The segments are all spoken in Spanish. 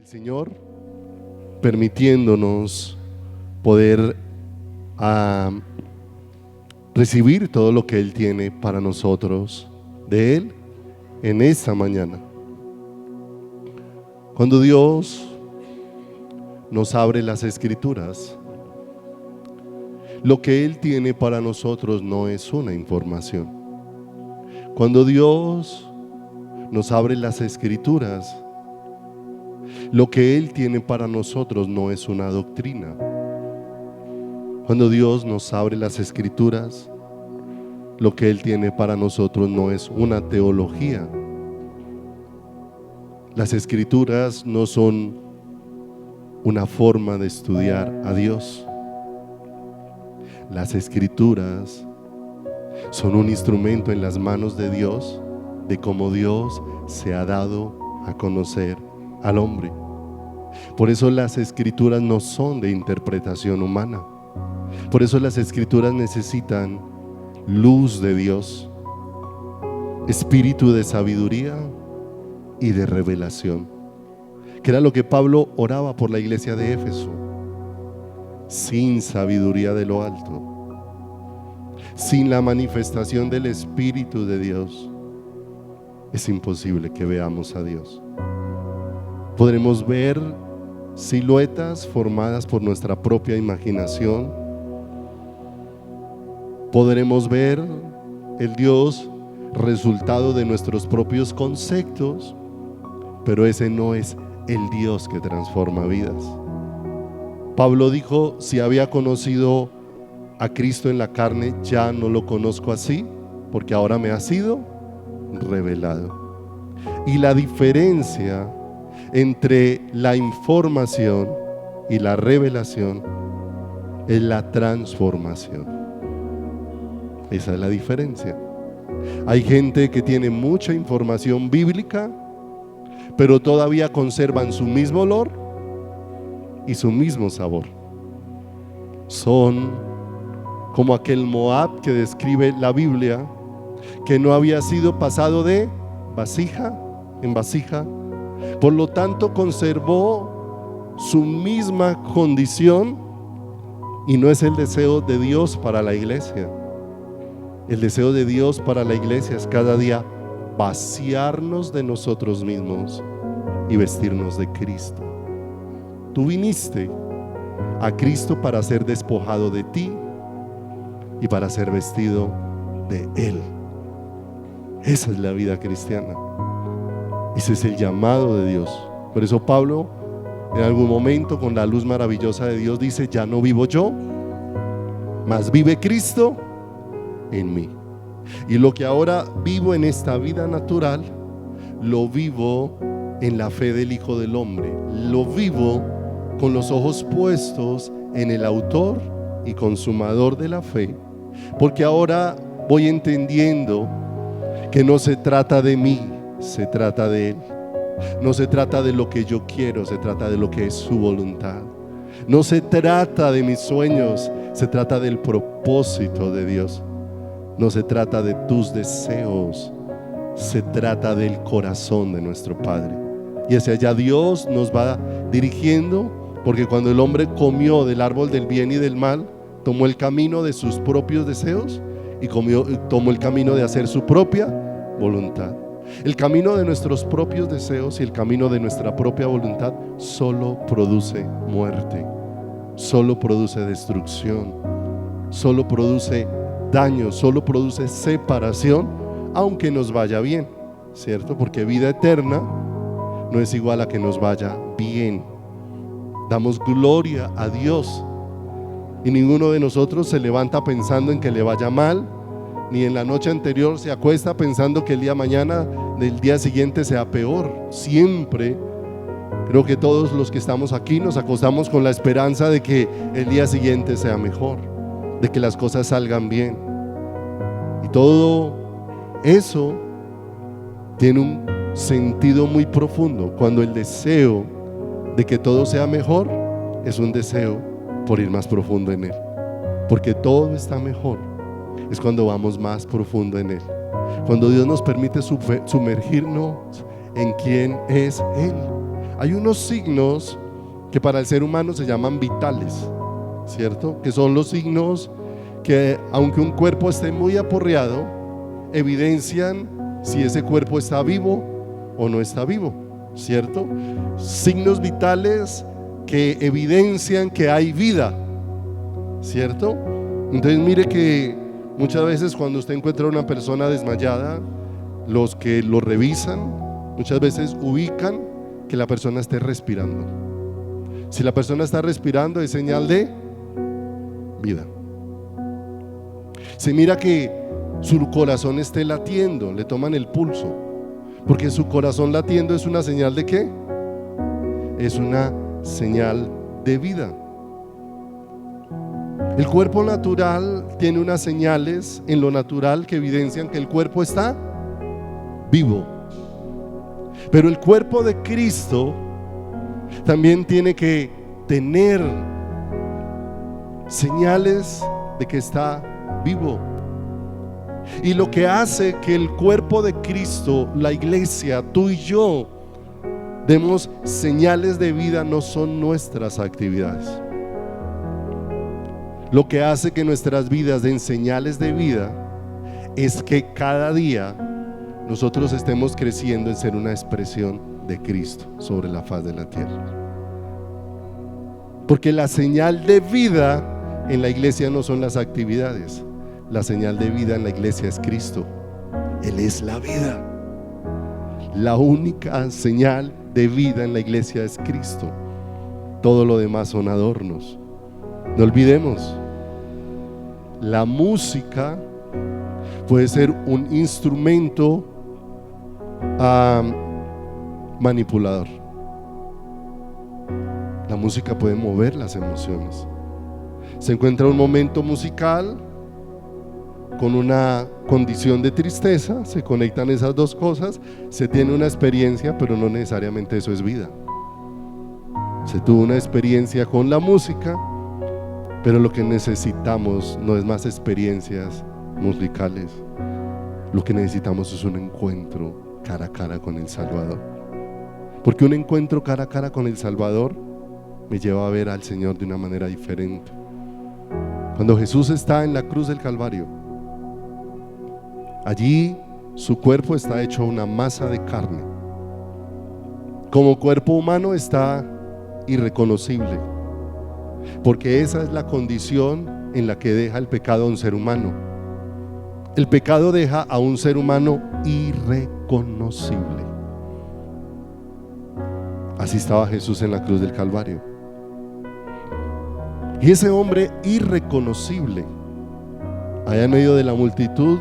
El Señor permitiéndonos poder recibir todo lo que Él tiene para nosotros de Él en esta mañana. Cuando Dios nos abre las Escrituras, lo que Él tiene para nosotros no es una información. Cuando Dios nos abre las Escrituras, lo que Él tiene para nosotros no es una doctrina. Cuando Dios nos abre las Escrituras, lo que Él tiene para nosotros no es una teología. Las Escrituras no son una forma de estudiar a Dios. Las Escrituras son un instrumento en las manos de Dios de cómo Dios se ha dado a conocer al hombre. Por eso las Escrituras no son de interpretación humana. Por eso las Escrituras necesitan luz de Dios, espíritu de sabiduría y de revelación, que era lo que Pablo oraba por la iglesia de Éfeso. Sin sabiduría de lo alto, sin la manifestación del Espíritu de Dios, es imposible que veamos a Dios. Podremos ver siluetas formadas por nuestra propia imaginación. Podremos ver el Dios resultado de nuestros propios conceptos, pero ese no es el Dios que transforma vidas. Pablo dijo: si había conocido a Cristo en la carne, ya no lo conozco así, porque ahora me ha sido revelado. Y la diferencia entre la información y la revelación es la transformación. Esa es la diferencia. Hay gente que tiene mucha información bíblica, pero todavía conservan su mismo olor y su mismo sabor. Son como aquel Moab que describe la Biblia, que no había sido pasado de vasija en vasija. Por lo tanto, conservó su misma condición, y no es el deseo de Dios para la iglesia. El deseo de Dios para la iglesia es cada día vaciarnos de nosotros mismos y vestirnos de Cristo. Tú viniste a Cristo para ser despojado de ti y para ser vestido de Él. Esa es la vida cristiana. Ese es el llamado de Dios. Por eso Pablo, en algún momento, con la luz maravillosa de Dios, dice: ya no vivo yo, mas vive Cristo en mí. Y lo que ahora vivo en esta vida natural, lo vivo en la fe del Hijo del Hombre. Lo vivo con los ojos puestos en el autor y consumador de la fe, porque ahora voy entendiendo que no se trata de mí, se trata de Él. No se trata de lo que yo quiero, se trata de lo que es su voluntad. No se trata de mis sueños, se trata del propósito de Dios. No se trata de tus deseos, se trata del corazón de nuestro Padre. Y hacia allá Dios nos va dirigiendo, porque cuando el hombre comió del árbol del bien y del mal, tomó el camino de sus propios deseos y tomó el camino de hacer su propia voluntad. El camino de nuestros propios deseos y el camino de nuestra propia voluntad solo produce muerte, solo produce destrucción, solo produce daño, solo produce separación, aunque nos vaya bien, ¿cierto? Porque vida eterna no es igual a que nos vaya bien. Damos gloria a Dios y ninguno de nosotros se levanta pensando en que le vaya mal, ni en la noche anterior se acuesta pensando que el día mañana del día siguiente sea peor. Siempre, creo que todos los que estamos aquí nos acostamos con la esperanza de que el día siguiente sea mejor, de que las cosas salgan bien. Y todo eso tiene un sentido muy profundo, cuando el deseo de que todo sea mejor es un deseo por ir más profundo en Él, porque todo está mejor es cuando vamos más profundo en Él, cuando Dios nos permite sumergirnos en quién es Él. Hay unos signos que para el ser humano se llaman vitales, ¿cierto? Que son los signos que, aunque un cuerpo esté muy aporreado, evidencian si ese cuerpo está vivo o no está vivo, ¿cierto? Signos vitales que evidencian que hay vida, ¿cierto? Entonces mire que muchas veces cuando usted encuentra a una persona desmayada, los que lo revisan muchas veces ubican que la persona esté respirando. Si la persona está respirando es señal de vida. Se mira que su corazón esté latiendo, le toman el pulso, porque su corazón latiendo es una señal de ¿qué? Es una señal de vida. El cuerpo natural tiene unas señales en lo natural que evidencian que el cuerpo está vivo. Pero el cuerpo de Cristo también tiene que tener señales de que está vivo. Y lo que hace que el cuerpo de Cristo, la iglesia, tú y yo, demos señales de vida no son nuestras actividades. Lo que hace que nuestras vidas den señales de vida es que cada día nosotros estemos creciendo en ser una expresión de Cristo sobre la faz de la tierra. Porque la señal de vida en la iglesia no son las actividades. La señal de vida en la iglesia es Cristo. Él es la vida. La única señal de vida en la iglesia es Cristo. Todo lo demás son adornos. No olvidemos, la música puede ser un instrumento manipulador. La música puede mover las emociones. Se encuentra un momento musical con una condición de tristeza, se conectan esas dos cosas, se tiene una experiencia, pero no necesariamente eso es vida. Se tuvo una experiencia con la música, pero lo que necesitamos no es más experiencias musicales. Lo que necesitamos es un encuentro cara a cara con el Salvador. Porque un encuentro cara a cara con el Salvador me lleva a ver al Señor de una manera diferente. Cuando Jesús está en la cruz del Calvario, allí su cuerpo está hecho una masa de carne. Como cuerpo humano está irreconocible, porque esa es la condición en la que deja el pecado a un ser humano. El pecado deja a un ser humano irreconocible. Así estaba Jesús en la cruz del Calvario. Y ese hombre irreconocible, allá en medio de la multitud,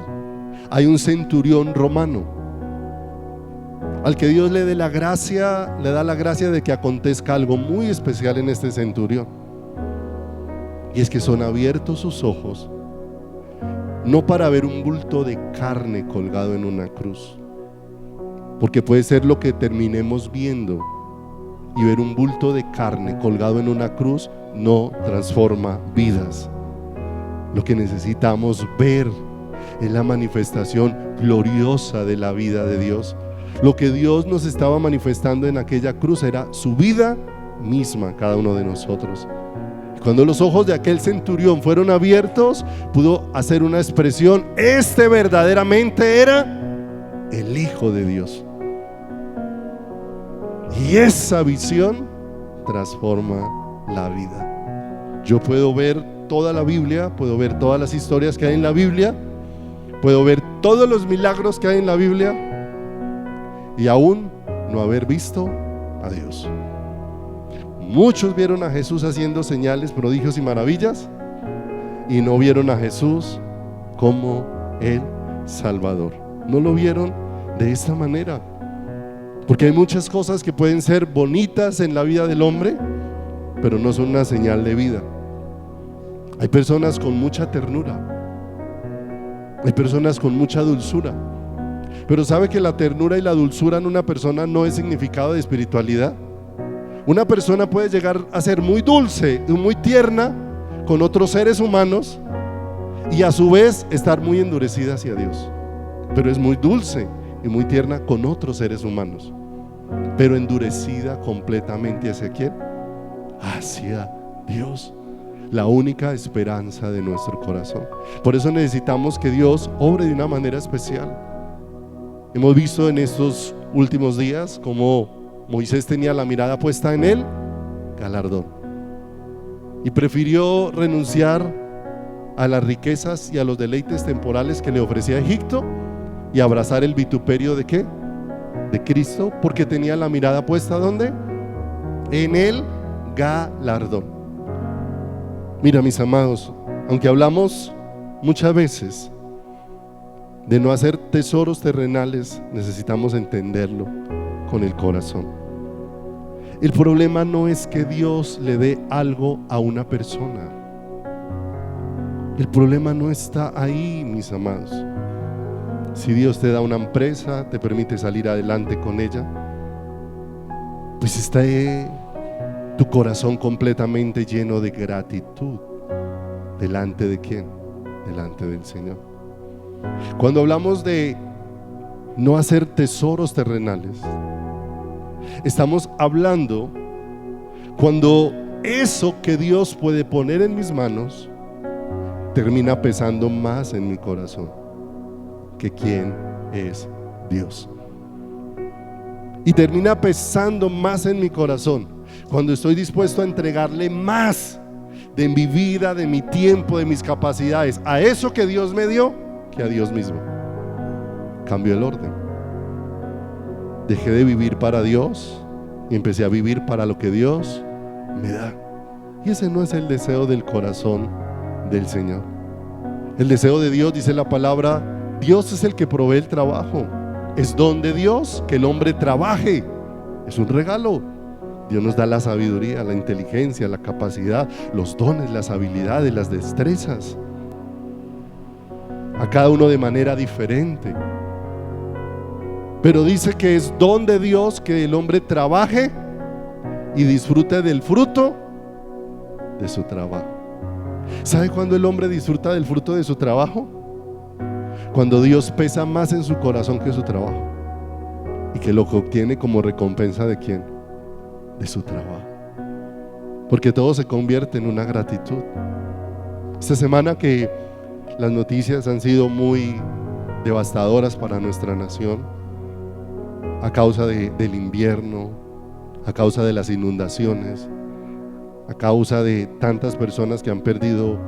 hay un centurión romano al que Dios le da la gracia de que acontezca algo muy especial en este centurión. Y es que son abiertos sus ojos, no para ver un bulto de carne colgado en una cruz, porque puede ser lo que terminemos viendo, y ver un bulto de carne colgado en una cruz no transforma vidas. Lo que necesitamos ver es la manifestación gloriosa de la vida de Dios. Lo que Dios nos estaba manifestando en aquella cruz era su vida misma, cada uno de nosotros. Cuando los ojos de aquel centurión fueron abiertos, pudo hacer una expresión: este verdaderamente era el Hijo de Dios. Y esa visión transforma la vida. Yo puedo ver toda la Biblia, puedo ver todas las historias que hay en la Biblia, puedo ver todos los milagros que hay en la Biblia y aún no haber visto a Dios. Muchos vieron a Jesús haciendo señales, prodigios y maravillas y no vieron a Jesús como el Salvador. No lo vieron de esta manera. Porque hay muchas cosas que pueden ser bonitas en la vida del hombre, pero no son una señal de vida. Hay personas con mucha ternura, hay personas con mucha dulzura, pero ¿sabe que la ternura y la dulzura en una persona no es significado de espiritualidad? Una persona puede llegar a ser muy dulce y muy tierna con otros seres humanos y a su vez estar muy endurecida hacia Dios, pero es muy dulce y muy tierna con otros seres humanos. pero endurecida completamente ¿hacia quién? Hacia Dios, la única esperanza de nuestro corazón. Por eso necesitamos que Dios obre de una manera especial. Hemos visto en estos últimos días cómo Moisés tenía la mirada puesta en el galardón y prefirió renunciar a las riquezas y a los deleites temporales que le ofrecía Egipto y abrazar el vituperio ¿de qué? De Cristo, porque tenía la mirada puesta ¿dónde? En el galardón. Mira, mis amados, aunque hablamos muchas veces de no hacer tesoros terrenales, necesitamos entenderlo con el corazón. El problema no es que Dios le dé algo a una persona. El problema no está ahí, mis amados. Si Dios te da una empresa, te permite salir adelante con ella, pues está tu corazón completamente lleno de gratitud. ¿Delante de quién? Delante del Señor. Cuando hablamos de no hacer tesoros terrenales, estamos hablando cuando eso que Dios puede poner en mis manos termina pesando más en mi corazón que quién es Dios, y termina pesando más en mi corazón cuando estoy dispuesto a entregarle más de mi vida, de mi tiempo, de mis capacidades a eso que Dios me dio que a Dios mismo. Cambió el orden. Dejé de vivir para Dios y empecé a vivir para lo que Dios me da. Y ese no es el deseo del corazón del Señor. El deseo de Dios, dice la palabra, Dios es el que provee el trabajo. Es don de Dios que el hombre trabaje. Es un regalo. Dios nos da la sabiduría, la inteligencia, la capacidad, los dones, las habilidades, las destrezas, a cada uno de manera diferente. Pero dice que es don de Dios que el hombre trabaje y disfrute del fruto de su trabajo. ¿Sabe cuándo el hombre disfruta del fruto de su trabajo? Cuando Dios pesa más en su corazón que su trabajo, y que lo que obtiene como recompensa ¿de quién? De su trabajo. Porque todo se convierte en una gratitud. Esta semana que las noticias han sido muy devastadoras para nuestra nación, a causa del invierno, a causa de las inundaciones, a causa de tantas personas que han perdido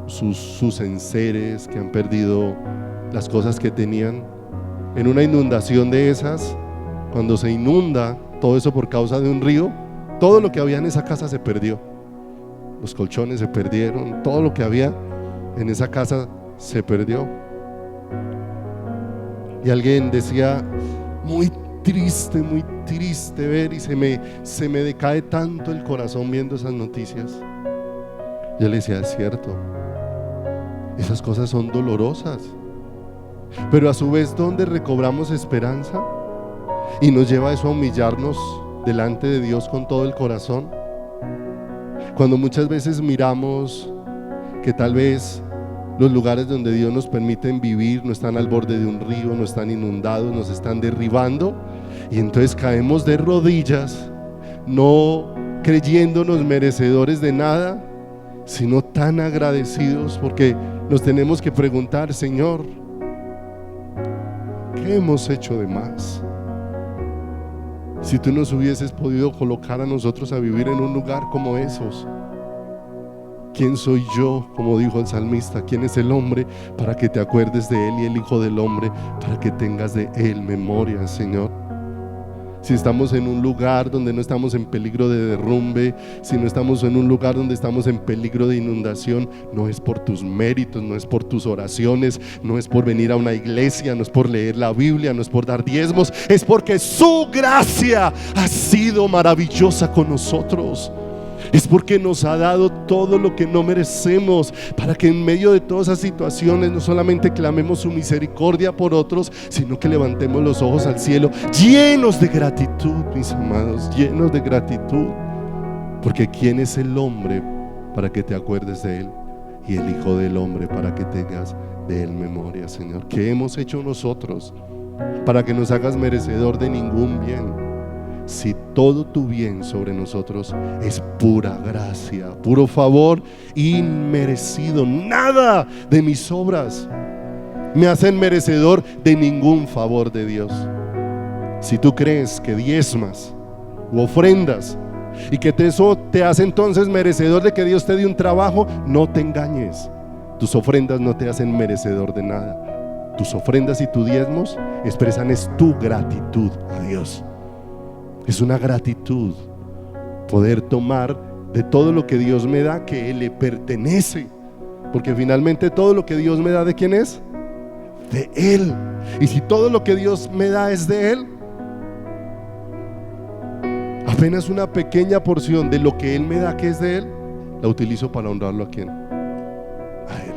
sus enseres, que han perdido las cosas que tenían. En una inundación de esas, cuando se inunda todo eso por causa de un río, todo lo que había en esa casa se perdió. Los colchones se perdieron, todo lo que había en esa casa se perdió. Y alguien decía, muy triste ver, y se me decae tanto el corazón viendo esas noticias. Yo le decía, es cierto, esas cosas son dolorosas, pero a su vez, ¿dónde recobramos esperanza? Y nos lleva eso a humillarnos delante de Dios con todo el corazón. Cuando muchas veces miramos que tal vez los lugares donde Dios nos permite vivir no están al borde de un río, no están inundados, nos están derribando, y entonces caemos de rodillas, no creyéndonos merecedores de nada, sino tan agradecidos, porque nos tenemos que preguntar, Señor, ¿qué hemos hecho de más? Si tú nos hubieses podido colocar a nosotros a vivir en un lugar como esos, ¿quién soy yo? Como dijo el salmista, ¿quién es el hombre para que te acuerdes de él, y el hijo del hombre para que tengas de él memoria, Señor? Si estamos en un lugar donde no estamos en peligro de derrumbe, si no estamos en un lugar donde estamos en peligro de inundación, no es por tus méritos, no es por tus oraciones, no es por venir a una iglesia, no es por leer la Biblia, no es por dar diezmos, es porque su gracia ha sido maravillosa con nosotros. Es porque nos ha dado todo lo que no merecemos, para que en medio de todas esas situaciones no solamente clamemos su misericordia por otros, sino que levantemos los ojos al cielo llenos de gratitud, mis amados, llenos de gratitud. Porque ¿quién es el hombre para que te acuerdes de él? Y el hijo del hombre para que tengas de él memoria, Señor. ¿Qué hemos hecho nosotros para que nos hagas merecedor de ningún bien? si todo tu bien sobre nosotros es pura gracia, puro favor inmerecido. Nada de mis obras me hacen merecedor de ningún favor de Dios. Si tú crees que diezmas u ofrendas y que eso te hace entonces merecedor de que Dios te dé un trabajo, no te engañes. Tus ofrendas no te hacen merecedor de nada. Tus ofrendas y tus diezmos expresan es tu gratitud a Dios. Es una gratitud poder tomar de todo lo que Dios me da, que Él le pertenece, porque finalmente todo lo que Dios me da, ¿de quién es? De Él. Y si todo lo que Dios me da es de Él, apenas una pequeña porción de lo que Él me da, que es de Él, la utilizo para honrarlo. ¿A quién? A Él.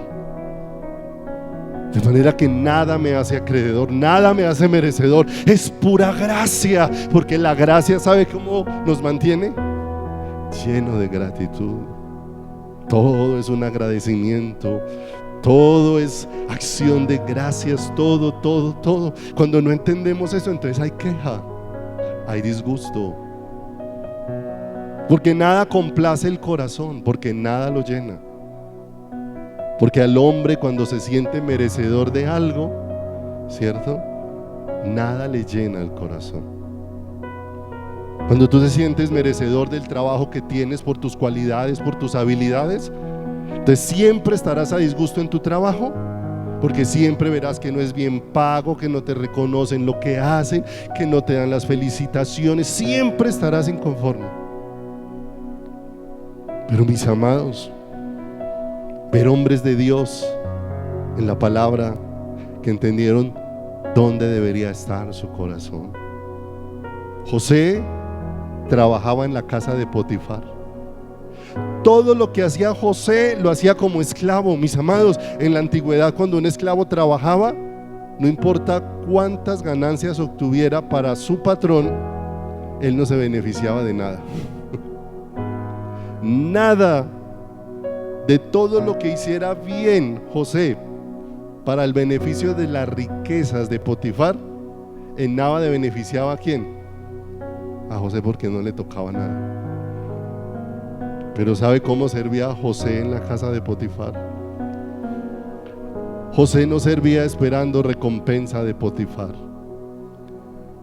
De manera que nada me hace acreedor, nada me hace merecedor. Es pura gracia, porque la gracia, ¿sabe cómo nos mantiene? Lleno de gratitud. Todo es un agradecimiento, todo es acción de gracias, todo. Cuando no entendemos eso, entonces hay queja, hay disgusto, porque nada complace el corazón, porque nada lo llena. Porque al hombre, cuando se siente merecedor de algo, ¿cierto?, nada le llena el corazón. Cuando tú te sientes merecedor del trabajo que tienes por tus cualidades, por tus habilidades, entonces siempre estarás a disgusto en tu trabajo, porque siempre verás que no es bien pago, que no te reconocen lo que hacen, que no te dan las felicitaciones, siempre estarás inconforme. Pero mis amados, ver hombres de Dios en la palabra que entendieron dónde debería estar su corazón. José trabajaba en la casa de Potifar. Todo lo que hacía José lo hacía como esclavo. Mis amados, en la antigüedad, cuando un esclavo trabajaba, no importa cuántas ganancias obtuviera para su patrón, él no se beneficiaba de nada. Nada de todo lo que hiciera bien José para el beneficio de las riquezas de Potifar, en nada de beneficiaba a quién, a José, porque no le tocaba nada. Pero ¿sabe cómo servía José en la casa de Potifar? José no servía esperando recompensa de Potifar.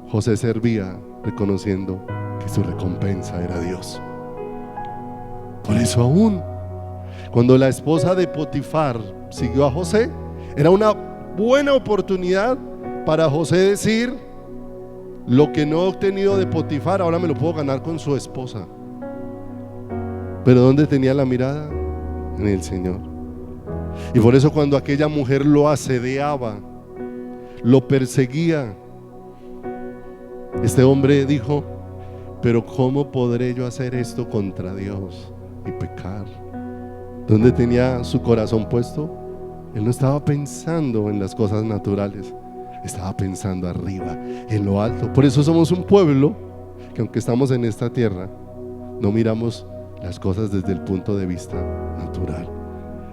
José servía reconociendo que su recompensa era Dios. Por eso aún cuando la esposa de Potifar siguió a José, era una buena oportunidad para José decir: lo que no he obtenido de Potifar, ahora me lo puedo ganar con su esposa. Pero ¿dónde tenía la mirada? En el Señor. Y por eso cuando aquella mujer lo asediaba, lo perseguía, este hombre dijo: pero ¿cómo podré yo hacer esto contra Dios y pecar? ¿Dónde tenía su corazón puesto? Él no estaba pensando en las cosas naturales, estaba pensando arriba, en lo alto. Por eso somos un pueblo que, aunque estamos en esta tierra, no miramos las cosas desde el punto de vista natural.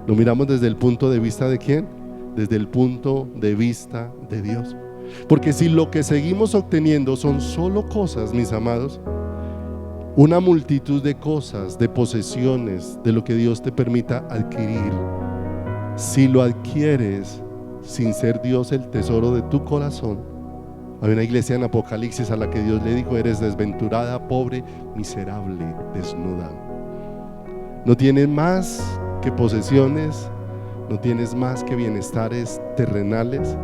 Lo miramos desde el punto de vista ¿de quién? Desde el punto de vista de Dios. Porque si lo que seguimos obteniendo son solo cosas, mis amados, una multitud de cosas, de posesiones, de lo que Dios te permita adquirir, si lo adquieres sin ser Dios el tesoro de tu corazón. Hay una iglesia en Apocalipsis a la que Dios le dijo: eres desventurada, pobre, miserable, desnuda. No tienes más que posesiones, no tienes más que bienestares terrenales,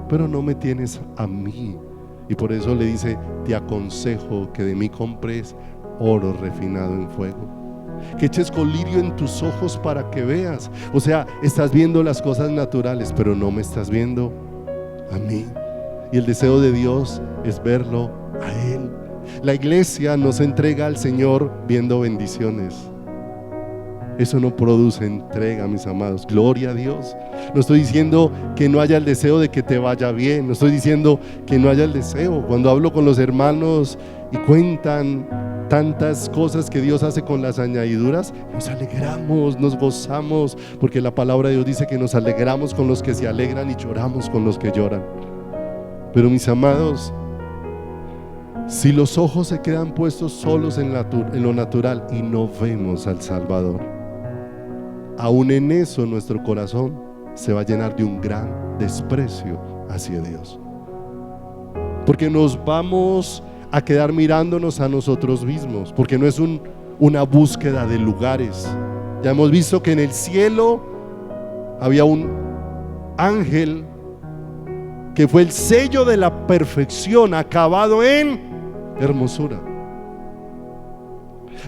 pero no me tienes a mí. Y por eso le dice: te aconsejo que de mí compres oro refinado en fuego, que eches colirio en tus ojos para que veas. O sea, estás viendo las cosas naturales, pero no me estás viendo a mí. Y el deseo de Dios es verlo a Él. La iglesia no se entrega al Señor viendo bendiciones. Eso no produce entrega, mis amados. Gloria a Dios. No estoy diciendo que no haya el deseo de que te vaya bien, no estoy diciendo que no haya el deseo. Cuando hablo con los hermanos y cuentan tantas cosas que Dios hace con las añadiduras, nos alegramos, nos gozamos, porque la palabra de Dios dice que nos alegramos con los que se alegran y lloramos con los que lloran. Pero mis amados, Si los ojos se quedan puestos solos en lo natural y no vemos al Salvador, aún en eso nuestro corazón se va a llenar de un gran desprecio hacia Dios, porque nos vamos a quedar mirándonos a nosotros mismos, porque no es una búsqueda de lugares. Ya hemos visto que en el cielo había un ángel que fue el sello de la perfección, acabado en hermosura.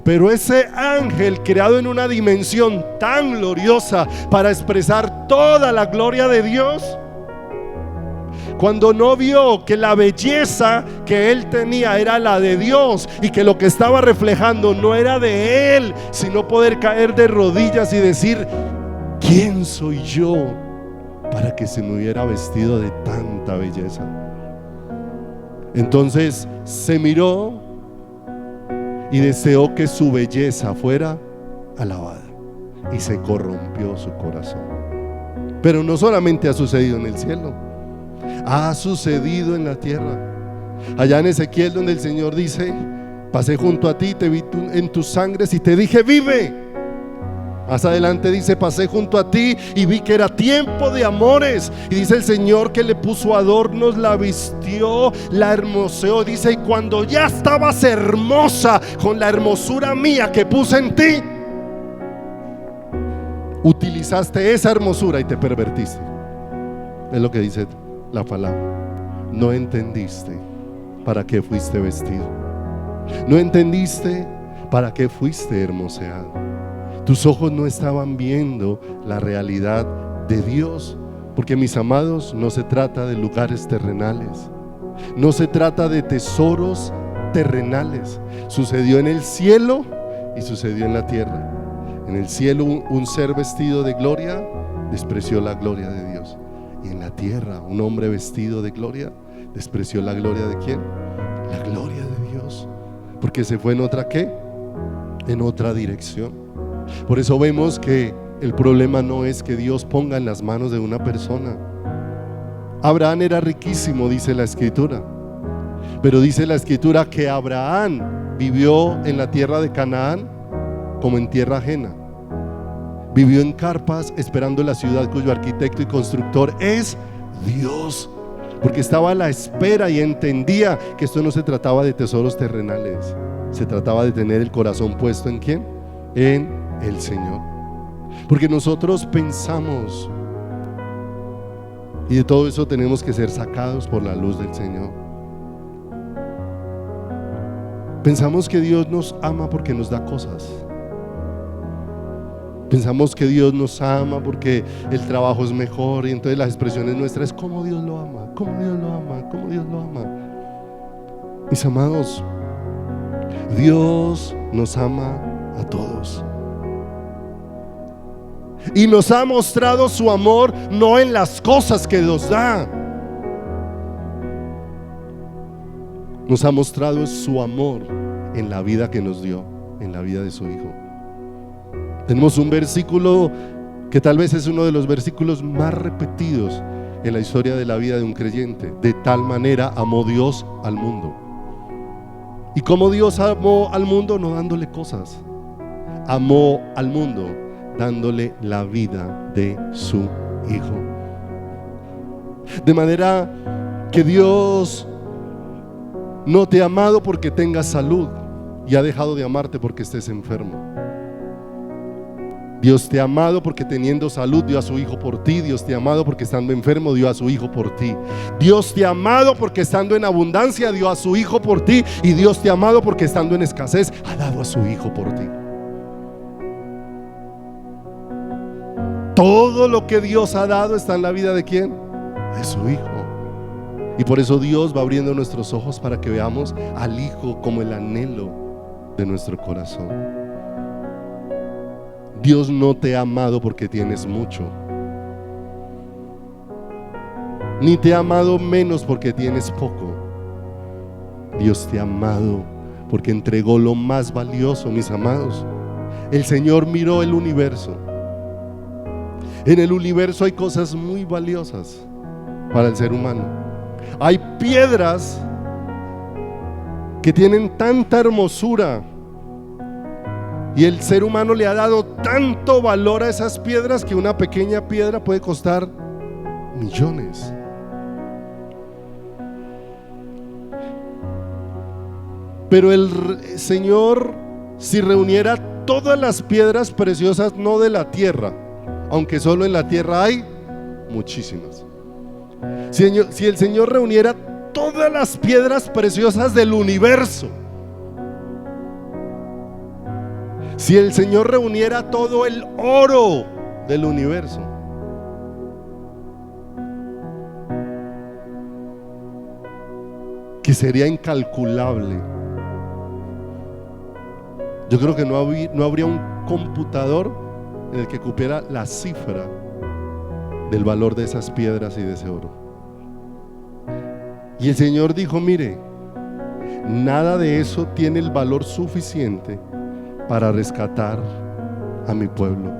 Pero ese ángel, creado en una dimensión tan gloriosa para expresar toda la gloria de Dios, cuando no vio que la belleza que él tenía era la de Dios y que lo que estaba reflejando no era de él, sino poder caer de rodillas y decir: ¿quién soy yo para que se me hubiera vestido de tanta belleza? Entonces se miró y deseó que su belleza fuera alabada, y se corrompió su corazón. Pero no solamente ha sucedido en el cielo, ha sucedido en la tierra. Allá en Ezequiel, donde el Señor dice: pasé junto a ti, te vi en tus sangres y te dije: vive. Más adelante dice: pasé junto a ti y vi que era tiempo de amores. Y dice el Señor que le puso adornos, la vistió, la hermoseó. Dice: y cuando ya estabas hermosa con la hermosura mía que puse en ti, utilizaste esa hermosura y te pervertiste. Es lo que dice la palabra. No entendiste para qué fuiste vestido. No entendiste para qué fuiste hermoseado. Tus ojos no estaban viendo la realidad de Dios, porque, mis amados, no se trata de lugares terrenales, no se trata de tesoros terrenales. Sucedió en el cielo y sucedió en la tierra. En el cielo un ser vestido de gloria despreció la gloria de Dios, y en la tierra un hombre vestido de gloria despreció la gloria de ¿quién? La gloria de Dios, porque se fue en otra ¿qué? En otra dirección. Por eso vemos que el problema no es que Dios ponga en las manos de una persona. Abraham era riquísimo, dice la Escritura, pero dice la Escritura que Abraham vivió en la tierra de Canaán como en tierra ajena. Vivió en carpas esperando la ciudad cuyo arquitecto y constructor es Dios, porque estaba a la espera y entendía que esto no se trataba de tesoros terrenales, se trataba de tener el corazón puesto ¿en quién? En el Señor. Porque nosotros pensamos, y de todo eso tenemos que ser sacados por la luz del Señor. Pensamos que Dios nos ama porque nos da cosas. Pensamos que Dios nos ama porque el trabajo es mejor, y entonces las expresiones nuestras es cómo Dios lo ama, cómo Dios lo ama, cómo Dios lo ama. Mis amados, Dios nos ama a todos. Y nos ha mostrado su amor no en las cosas que nos da. Nos ha mostrado su amor en la vida que nos dio, en la vida de su Hijo. Tenemos un versículo que tal vez es uno de los versículos más repetidos en la historia de la vida de un creyente. De tal manera amó Dios al mundo. ¿Y cómo Dios amó al mundo? No dándole cosas. Amó al mundo dándole la vida de su Hijo. De manera que Dios no te ha amado porque tengas salud y ha dejado de amarte porque estés enfermo. Dios te ha amado porque teniendo salud dio a su Hijo por ti. Dios te ha amado porque estando enfermo dio a su Hijo por ti. Dios te ha amado porque estando en abundancia dio a su Hijo por ti. Y Dios te ha amado porque estando en escasez ha dado a su Hijo por ti. Todo lo que Dios ha dado está en la vida ¿de quién? De su Hijo. Y por eso Dios va abriendo nuestros ojos para que veamos al Hijo como el anhelo de nuestro corazón. Dios no te ha amado porque tienes mucho, ni te ha amado menos porque tienes poco. Dios te ha amado porque entregó lo más valioso, mis amados. El Señor miró el universo. En el universo hay cosas muy valiosas para el ser humano. Hay piedras que tienen tanta hermosura, y el ser humano le ha dado tanto valor a esas piedras que una pequeña piedra puede costar millones. Pero el Señor, si reuniera todas las piedras preciosas, no de la tierra, aunque solo en la tierra hay muchísimas, si el Señor reuniera todas las piedras preciosas del universo, si el Señor reuniera todo el oro del universo, que sería incalculable, yo creo que no habría un computador en el que cupiera la cifra del valor de esas piedras y de ese oro. Y el Señor dijo: mire, nada de eso tiene el valor suficiente para rescatar a mi pueblo.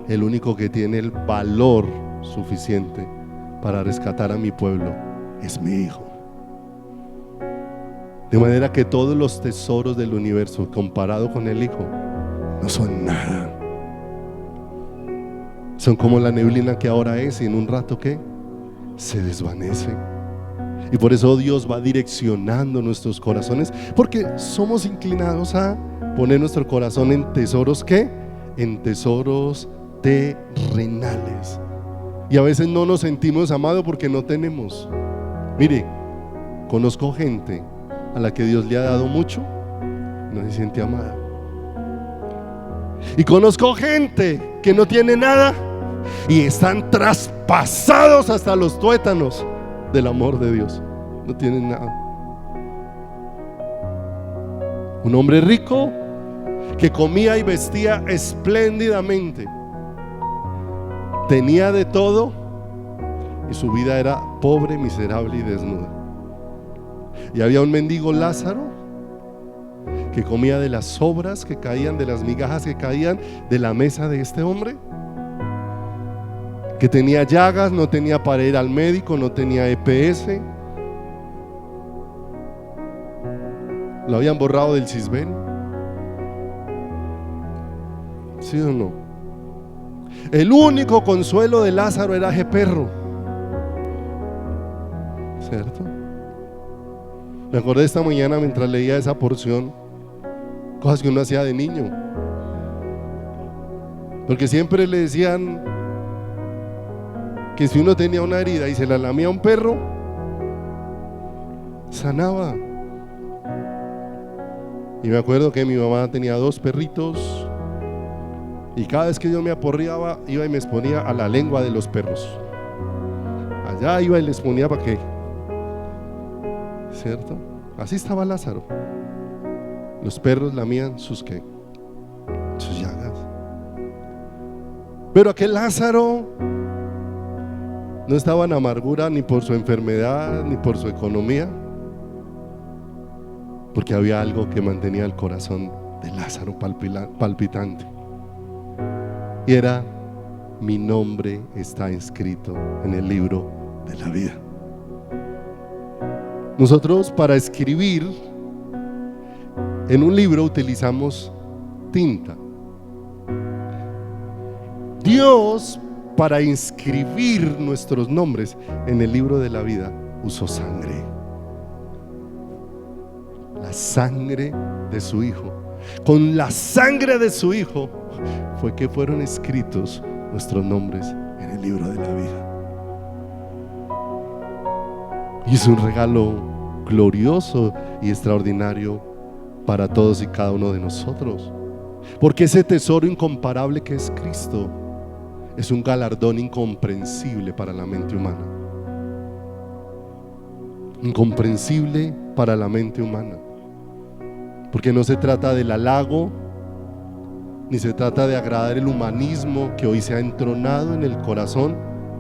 El único que tiene el valor suficiente para rescatar a mi pueblo es mi Hijo. De manera que todos los tesoros del universo, comparado con el Hijo, no son nada. Son como la neblina que ahora es, y en un rato que se desvanece. Y por eso Dios va direccionando nuestros corazones, porque somos inclinados a poner nuestro corazón en tesoros, ¿qué? En tesoros terrenales. Y a veces no nos sentimos amados porque no tenemos. Mire, conozco gente a la que Dios le ha dado mucho, no se siente amada. Y conozco gente que no tiene nada y están traspasados hasta los tuétanos del amor de Dios. No tienen nada. Un hombre rico que comía y vestía espléndidamente, tenía de todo, y su vida era pobre, miserable y desnuda. Y había un mendigo, Lázaro, que comía de las sobras que caían, de las migajas que caían de la mesa de este hombre, que tenía llagas, no tenía para ir al médico, no tenía EPS, lo habían borrado del CISBEN. ¿Sí o no? El único consuelo de Lázaro era Jeperro, ¿cierto? Me acordé esta mañana mientras leía esa porción, cosas que uno hacía de niño, porque siempre le decían que si uno tenía una herida y se la lamía un perro, sanaba. Y me acuerdo que mi mamá tenía 2 perritos, y cada vez que yo me aporreaba, iba y me exponía a la lengua de los perros. Allá iba y les ponía para qué, ¿cierto? Así estaba Lázaro. Los perros lamían sus qué, sus llagas. Pero aquel Lázaro no estaba en amargura ni por su enfermedad ni por su economía, porque había algo que mantenía el corazón de Lázaro palpitante, y era: mi nombre está inscrito en el libro de la vida. Nosotros, para escribir en un libro, utilizamos tinta. Dios, para inscribir nuestros nombres en el libro de la vida, usó sangre. La sangre de su Hijo. Con la sangre de su Hijo fue que fueron escritos nuestros nombres en el libro de la vida. Y es un regalo glorioso y extraordinario para todos y cada uno de nosotros, porque ese tesoro incomparable que es Cristo es un galardón incomprensible para la mente humana. Incomprensible para la mente humana, porque no se trata del halago, ni se trata de agradar el humanismo que hoy se ha entronado en el corazón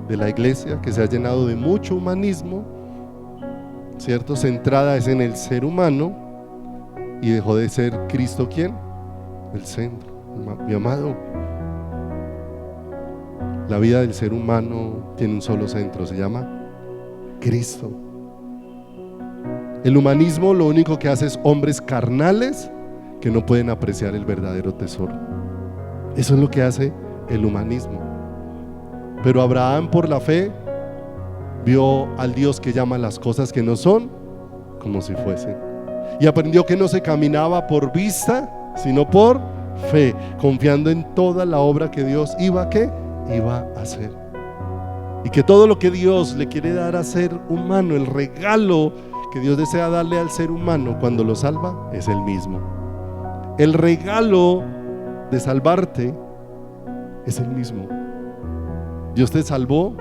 de la iglesia, que se ha llenado de mucho humanismo, ¿cierto? Centrada es en el ser humano, y dejó de ser Cristo, ¿quién? El centro. Mi amado, la vida del ser humano tiene un solo centro, se llama Cristo. El humanismo lo único que hace es hombres carnales que no pueden apreciar el verdadero tesoro. Eso es lo que hace el humanismo. Pero Abraham, por la fe, vio al Dios que llama las cosas que no son como si fuesen, y aprendió que no se caminaba por vista sino por fe, confiando en toda la obra que Dios iba a hacer, y que todo lo que Dios le quiere dar al ser humano, el regalo que Dios desea darle al ser humano cuando lo salva, es el mismo. El regalo de salvarte es el mismo. Dios te salvó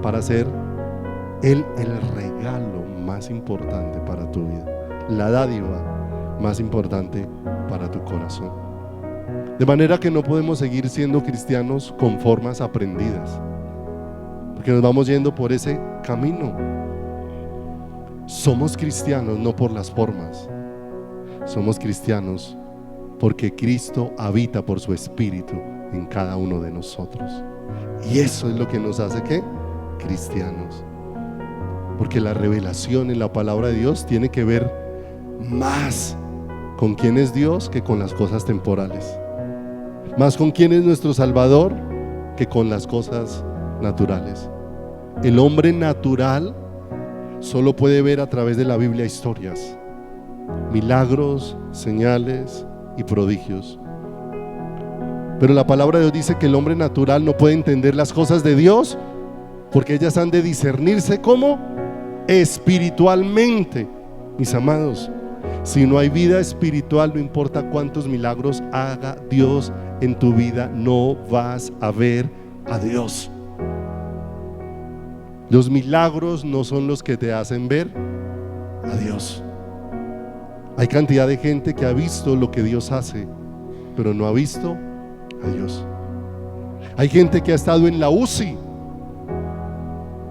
para ser Él el regalo más importante para tu vida, la dádiva más importante para tu corazón. De manera que no podemos seguir siendo cristianos con formas aprendidas, porque nos vamos yendo por ese camino. Somos cristianos no por las formas, somos cristianos porque Cristo habita por su Espíritu en cada uno de nosotros, y eso es lo que nos hace ¿qué? Cristianos. Porque la revelación en la palabra de Dios tiene que ver más con quién es Dios que con las cosas temporales, más con quién es nuestro Salvador que con las cosas naturales. El hombre natural solo puede ver a través de la Biblia historias, milagros, señales y prodigios. Pero la palabra de Dios dice que el hombre natural no puede entender las cosas de Dios, porque ellas han de discernirse como espiritualmente. Mis amados, si no hay vida espiritual, no importa cuántos milagros haga Dios en tu vida, no vas a ver a Dios. Los milagros no son los que te hacen ver a Dios. Hay cantidad de gente que ha visto lo que Dios hace, pero no ha visto a Dios. Hay gente que ha estado en la UCI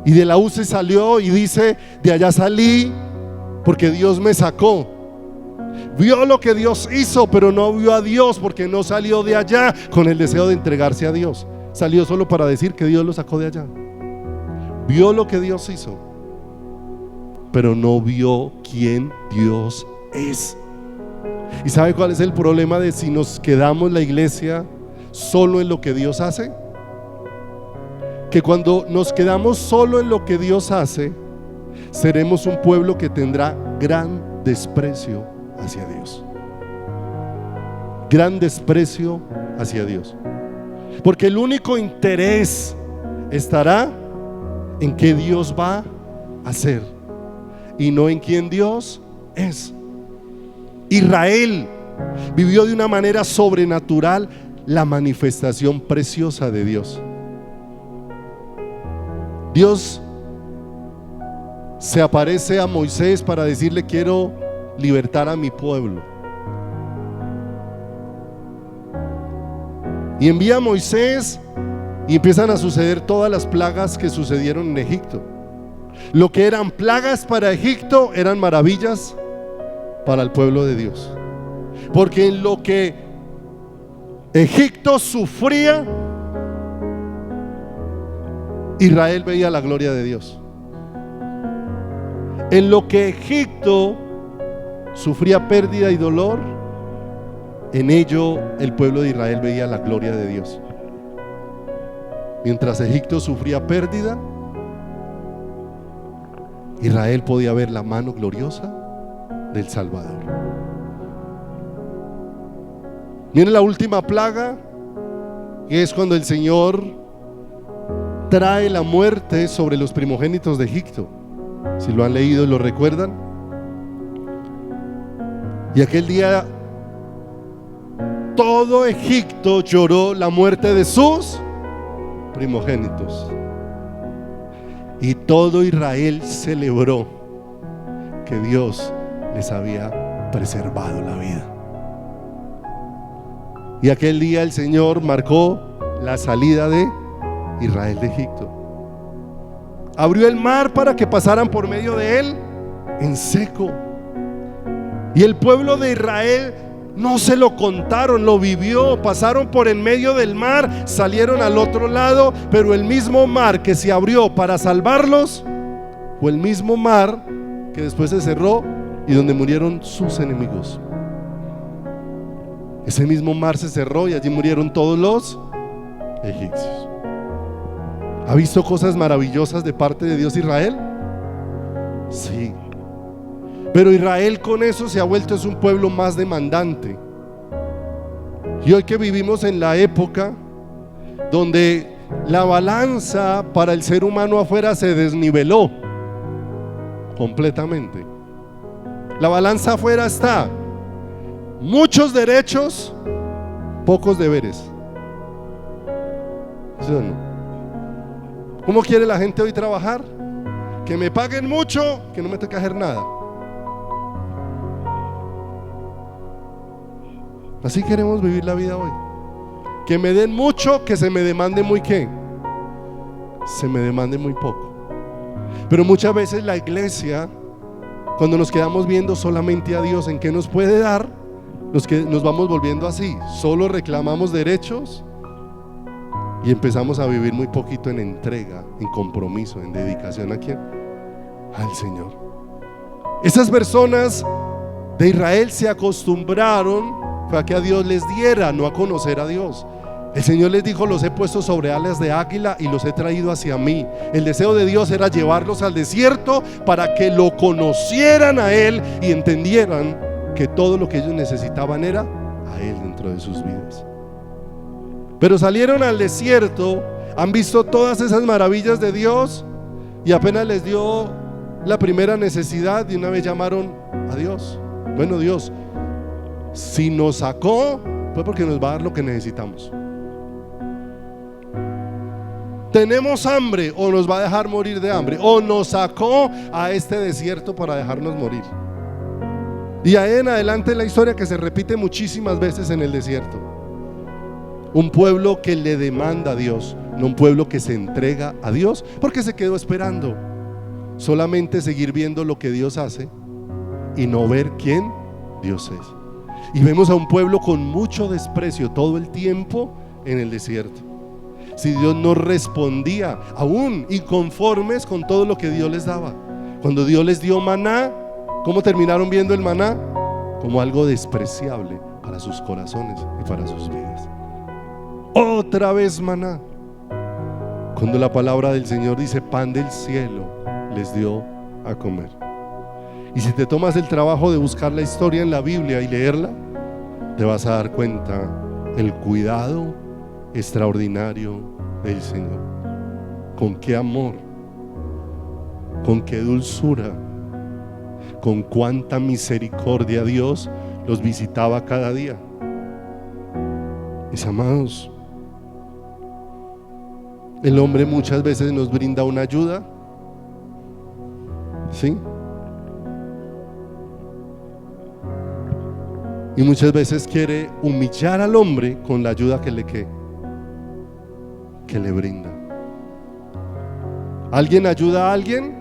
y de la UCI salió y dice: de allá salí porque Dios me sacó. Vio lo que Dios hizo, pero no vio a Dios, porque no salió de allá con el deseo de entregarse a Dios. Salió solo para decir que Dios lo sacó de allá. Vio lo que Dios hizo, pero no vio quién Dios es. ¿Y sabe cuál es el problema de si nos quedamos la iglesia solo en lo que Dios hace? Que cuando nos quedamos solo en lo que Dios hace, seremos un pueblo que tendrá gran desprecio hacia Dios. Gran desprecio hacia Dios. Porque el único interés estará en qué Dios va a hacer y no en quién Dios es. Israel vivió de una manera sobrenatural la manifestación preciosa de Dios. Dios se aparece a Moisés para decirle: quiero libertar a mi pueblo. Y envía a Moisés y empiezan a suceder todas las plagas que sucedieron en Egipto. Lo que eran plagas para Egipto eran maravillas para el pueblo de Dios, porque en lo que Egipto sufría, Israel veía la gloria de Dios. En lo que Egipto sufría pérdida y dolor, en ello el pueblo de Israel veía la gloria de Dios. Mientras Egipto sufría pérdida, Israel podía ver la mano gloriosa del Salvador. Miren la última plaga, que es cuando el Señor trae la muerte sobre los primogénitos de Egipto. Si lo han leído y lo recuerdan. Y aquel día todo Egipto lloró la muerte de sus primogénitos, y todo Israel celebró que Dios les había preservado la vida. Y aquel día el Señor marcó la salida de Israel de Egipto. Abrió el mar para que pasaran por medio de él en seco. Y el pueblo de Israel no se lo contaron, lo vivió. Pasaron por en medio del mar, salieron al otro lado, pero el mismo mar que se abrió para salvarlos fue el mismo mar que después se cerró y donde murieron sus enemigos. Ese mismo mar se cerró y allí murieron todos los egipcios. ¿Ha visto cosas maravillosas de parte de Dios Israel? Sí. Pero Israel con eso se ha vuelto es un pueblo más demandante. Y hoy que vivimos en la época donde la balanza para el ser humano afuera se desniveló completamente. La balanza afuera está muchos derechos, pocos deberes. ¿Sí o no? ¿Cómo quiere la gente hoy trabajar? Que me paguen mucho, que no me tenga que hacer nada. Así queremos vivir la vida hoy. Que me den mucho, que se me demande muy ¿qué? Se me demande muy poco. Pero muchas veces la iglesia, cuando nos quedamos viendo solamente a Dios en qué nos puede dar, nos vamos volviendo así. Solo reclamamos derechos y empezamos a vivir muy poquito en entrega, en compromiso, en dedicación. ¿A quién? Al Señor. Esas personas de Israel se acostumbraron a que a Dios les diera, no a conocer a Dios. El Señor les dijo: los he puesto sobre alas de águila y los he traído hacia mí. El deseo de Dios era llevarlos al desierto para que lo conocieran a Él y entendieran que todo lo que ellos necesitaban era a Él dentro de sus vidas. Pero salieron al desierto, han visto todas esas maravillas de Dios y apenas les dio la primera necesidad, de una vez llamaron a Dios. Bueno, Dios, si nos sacó fue porque nos va a dar lo que necesitamos. Tenemos hambre, o nos va a dejar morir de hambre, o nos sacó a este desierto para dejarnos morir. Y ahí en adelante la historia que se repite muchísimas veces en el desierto. Un pueblo que le demanda a Dios, no un pueblo que se entrega a Dios porque se quedó esperando solamente seguir viendo lo que Dios hace y no ver quién Dios es. Y vemos a un pueblo con mucho desprecio todo el tiempo en el desierto. Si Dios no respondía, aún inconformes con todo lo que Dios les daba. Cuando Dios les dio maná, ¿cómo terminaron viendo el maná? Como algo despreciable para sus corazones y para sus vidas. Otra vez maná, cuando la palabra del Señor dice: pan del cielo les dio a comer. Y si te tomas el trabajo de buscar la historia en la Biblia y leerla, te vas a dar cuenta el cuidado extraordinario del Señor. Con qué amor, con qué dulzura, con cuánta misericordia Dios los visitaba cada día. Mis amados, el hombre muchas veces nos brinda una ayuda, ¿sí? Y muchas veces quiere humillar al hombre con la ayuda que le brinda. Alguien ayuda a alguien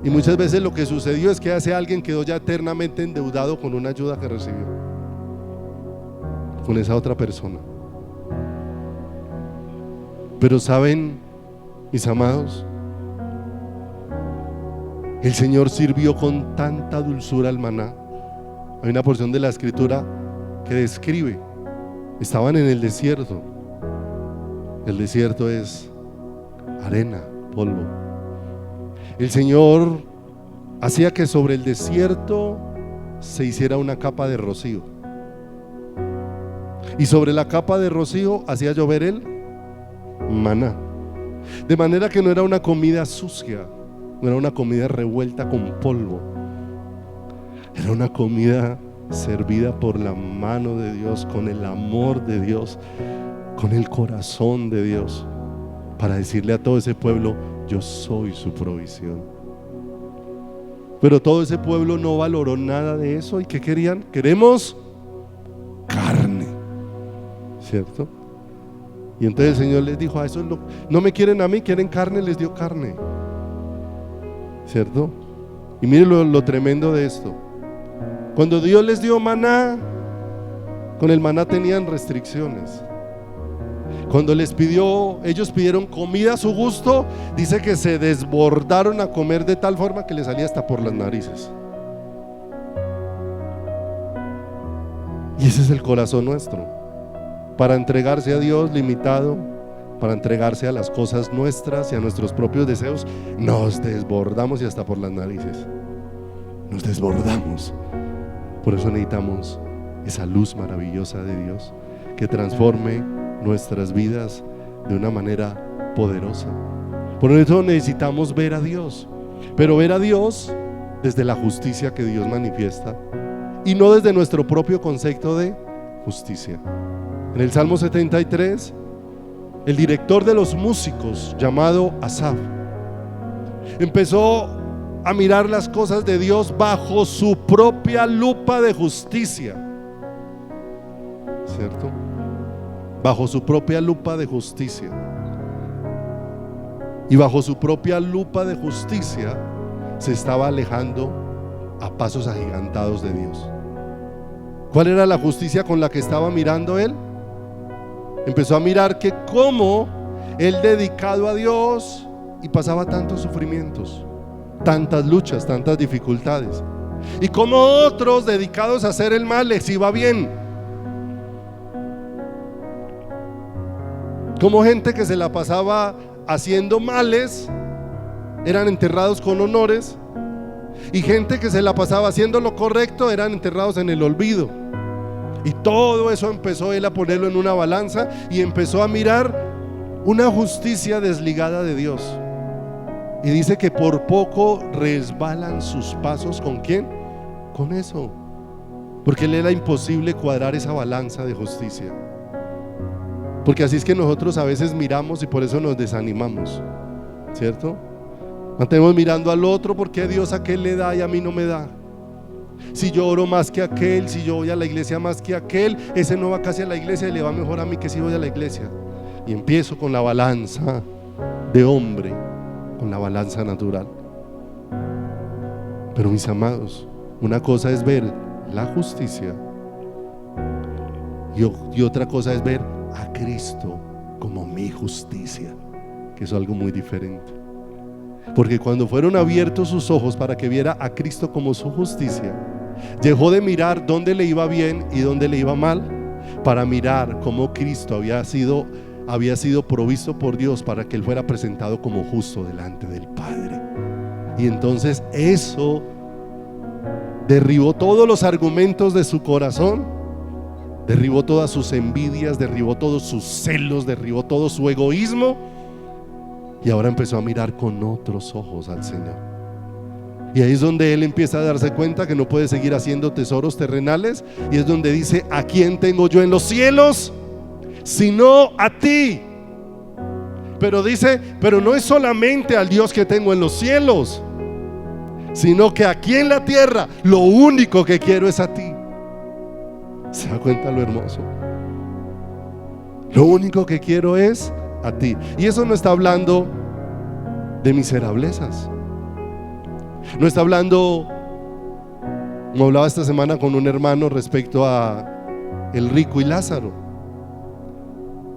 y muchas veces lo que sucedió es que ese alguien quedó ya eternamente endeudado con una ayuda que recibió con esa otra persona. Pero saben, mis amados, el Señor sirvió con tanta dulzura al maná. Hay una porción de la escritura que describe: estaban en el desierto. El desierto es arena, polvo. El Señor hacía que sobre el desierto se hiciera una capa de rocío, y sobre la capa de rocío hacía llover el maná, de manera que no era una comida sucia, no era una comida revuelta con polvo. Era una comida servida por la mano de Dios, con el amor de Dios, con el corazón de Dios, para decirle a todo ese pueblo: yo soy su provisión. Pero todo ese pueblo no valoró nada de eso. ¿Y qué querían? Queremos carne, ¿cierto? Y entonces el Señor les dijo: a eso no me quieren a mí, quieren carne. Les dio carne, ¿cierto? Y mire lo tremendo de esto. Cuando Dios les dio maná, con el maná tenían restricciones. Cuando ellos pidieron comida a su gusto, dice que se desbordaron a comer de tal forma que les salía hasta por las narices. Y ese es el corazón nuestro, para entregarse a Dios limitado, para entregarse a las cosas nuestras y a nuestros propios deseos, nos desbordamos y hasta por las narices. Nos desbordamos. Por eso necesitamos esa luz maravillosa de Dios que transforme nuestras vidas de una manera poderosa. Por eso necesitamos ver a Dios, pero ver a Dios desde la justicia que Dios manifiesta y no desde nuestro propio concepto de justicia. En el Salmo 73, el director de los músicos, llamado Asaf, empezó a mirar las cosas de Dios bajo su propia lupa de justicia, ¿cierto? Bajo su propia lupa de justicia. Y bajo su propia lupa de justicia se estaba alejando a pasos agigantados de Dios. ¿Cuál era la justicia con la que estaba mirando él? Empezó a mirar que cómo él, dedicado a Dios, y pasaba tantos sufrimientos, tantas luchas, tantas dificultades, y como otros dedicados a hacer el mal les iba bien. Como gente que se la pasaba haciendo males eran enterrados con honores, y gente que se la pasaba haciendo lo correcto eran enterrados en el olvido. Y todo eso empezó él a ponerlo en una balanza y empezó a mirar una justicia desligada de Dios. Y dice que por poco resbalan sus pasos. ¿Con quién? Con eso. Porque le era imposible cuadrar esa balanza de justicia. Porque así es que nosotros a veces miramos y por eso nos desanimamos, ¿cierto? Mantemos mirando al otro, porque a Dios a aquel le da y a mí no me da. Si yo oro más que aquel, si yo voy a la iglesia más que aquel, ese no va casi a la iglesia y le va mejor a mí que si voy a la iglesia. Y empiezo con la balanza de hombre, con la balanza natural. Pero mis amados, una cosa es ver la justicia y otra cosa es ver a Cristo como mi justicia, que es algo muy diferente. Porque cuando fueron abiertos sus ojos para que viera a Cristo como su justicia, dejó de mirar dónde le iba bien y dónde le iba mal, para mirar cómo Cristo había sido provisto por Dios para que él fuera presentado como justo delante del Padre. Y entonces eso derribó todos los argumentos de su corazón, derribó todas sus envidias, derribó todos sus celos, derribó todo su egoísmo, y ahora empezó a mirar con otros ojos al Señor. Y ahí es donde él empieza a darse cuenta que no puede seguir haciendo tesoros terrenales, y es donde dice: ¿a quién tengo yo en los cielos sino a ti? Pero dice, pero no es solamente al Dios que tengo en los cielos, sino que aquí en la tierra lo único que quiero es a ti. ¿Se da cuenta lo hermoso? Lo único que quiero es a ti. Y eso no está hablando de miserablezas. No está hablando, como hablaba esta semana con un hermano respecto a el rico y Lázaro,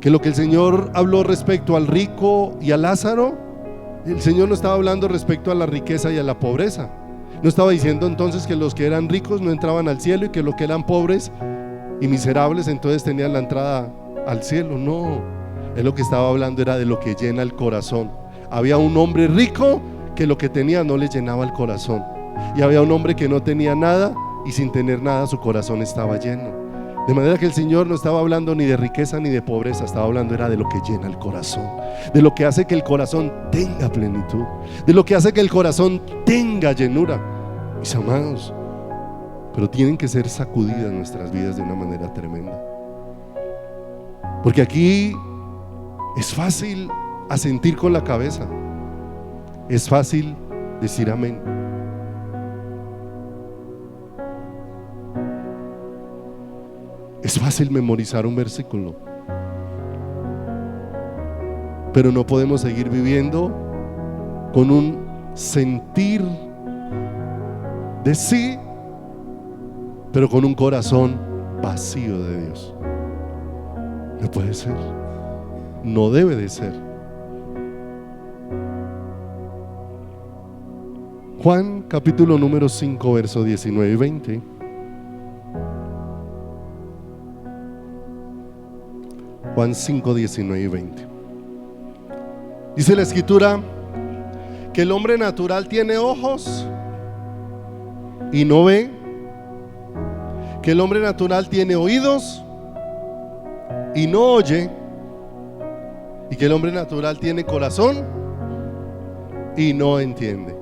que lo que el Señor habló respecto al rico y a Lázaro, el Señor no estaba hablando respecto a la riqueza y a la pobreza. No estaba diciendo entonces que los que eran ricos no entraban al cielo y que los que eran pobres y miserables entonces tenían la entrada al cielo. No, él lo que estaba hablando era de lo que llena el corazón. Había un hombre rico que lo que tenía no le llenaba el corazón, y había un hombre que no tenía nada y sin tener nada su corazón estaba lleno. De manera que el Señor no estaba hablando ni de riqueza ni de pobreza, estaba hablando era de lo que llena el corazón, de lo que hace que el corazón tenga plenitud, de lo que hace que el corazón tenga llenura. Mis amados, pero tienen que ser sacudidas nuestras vidas de una manera tremenda, porque aquí es fácil asentir con la cabeza, es fácil decir amén. Es fácil memorizar un versículo, pero no podemos seguir viviendo con un sentir de sí, pero con un corazón vacío de Dios. No puede ser. no debe de ser. Juan capítulo número 5, verso 19 y 20. Juan 5, 19 y 20. Dice la escritura que el hombre natural tiene ojos y no ve, que el hombre natural tiene oídos y no oye, y que el hombre natural tiene corazón y no entiende.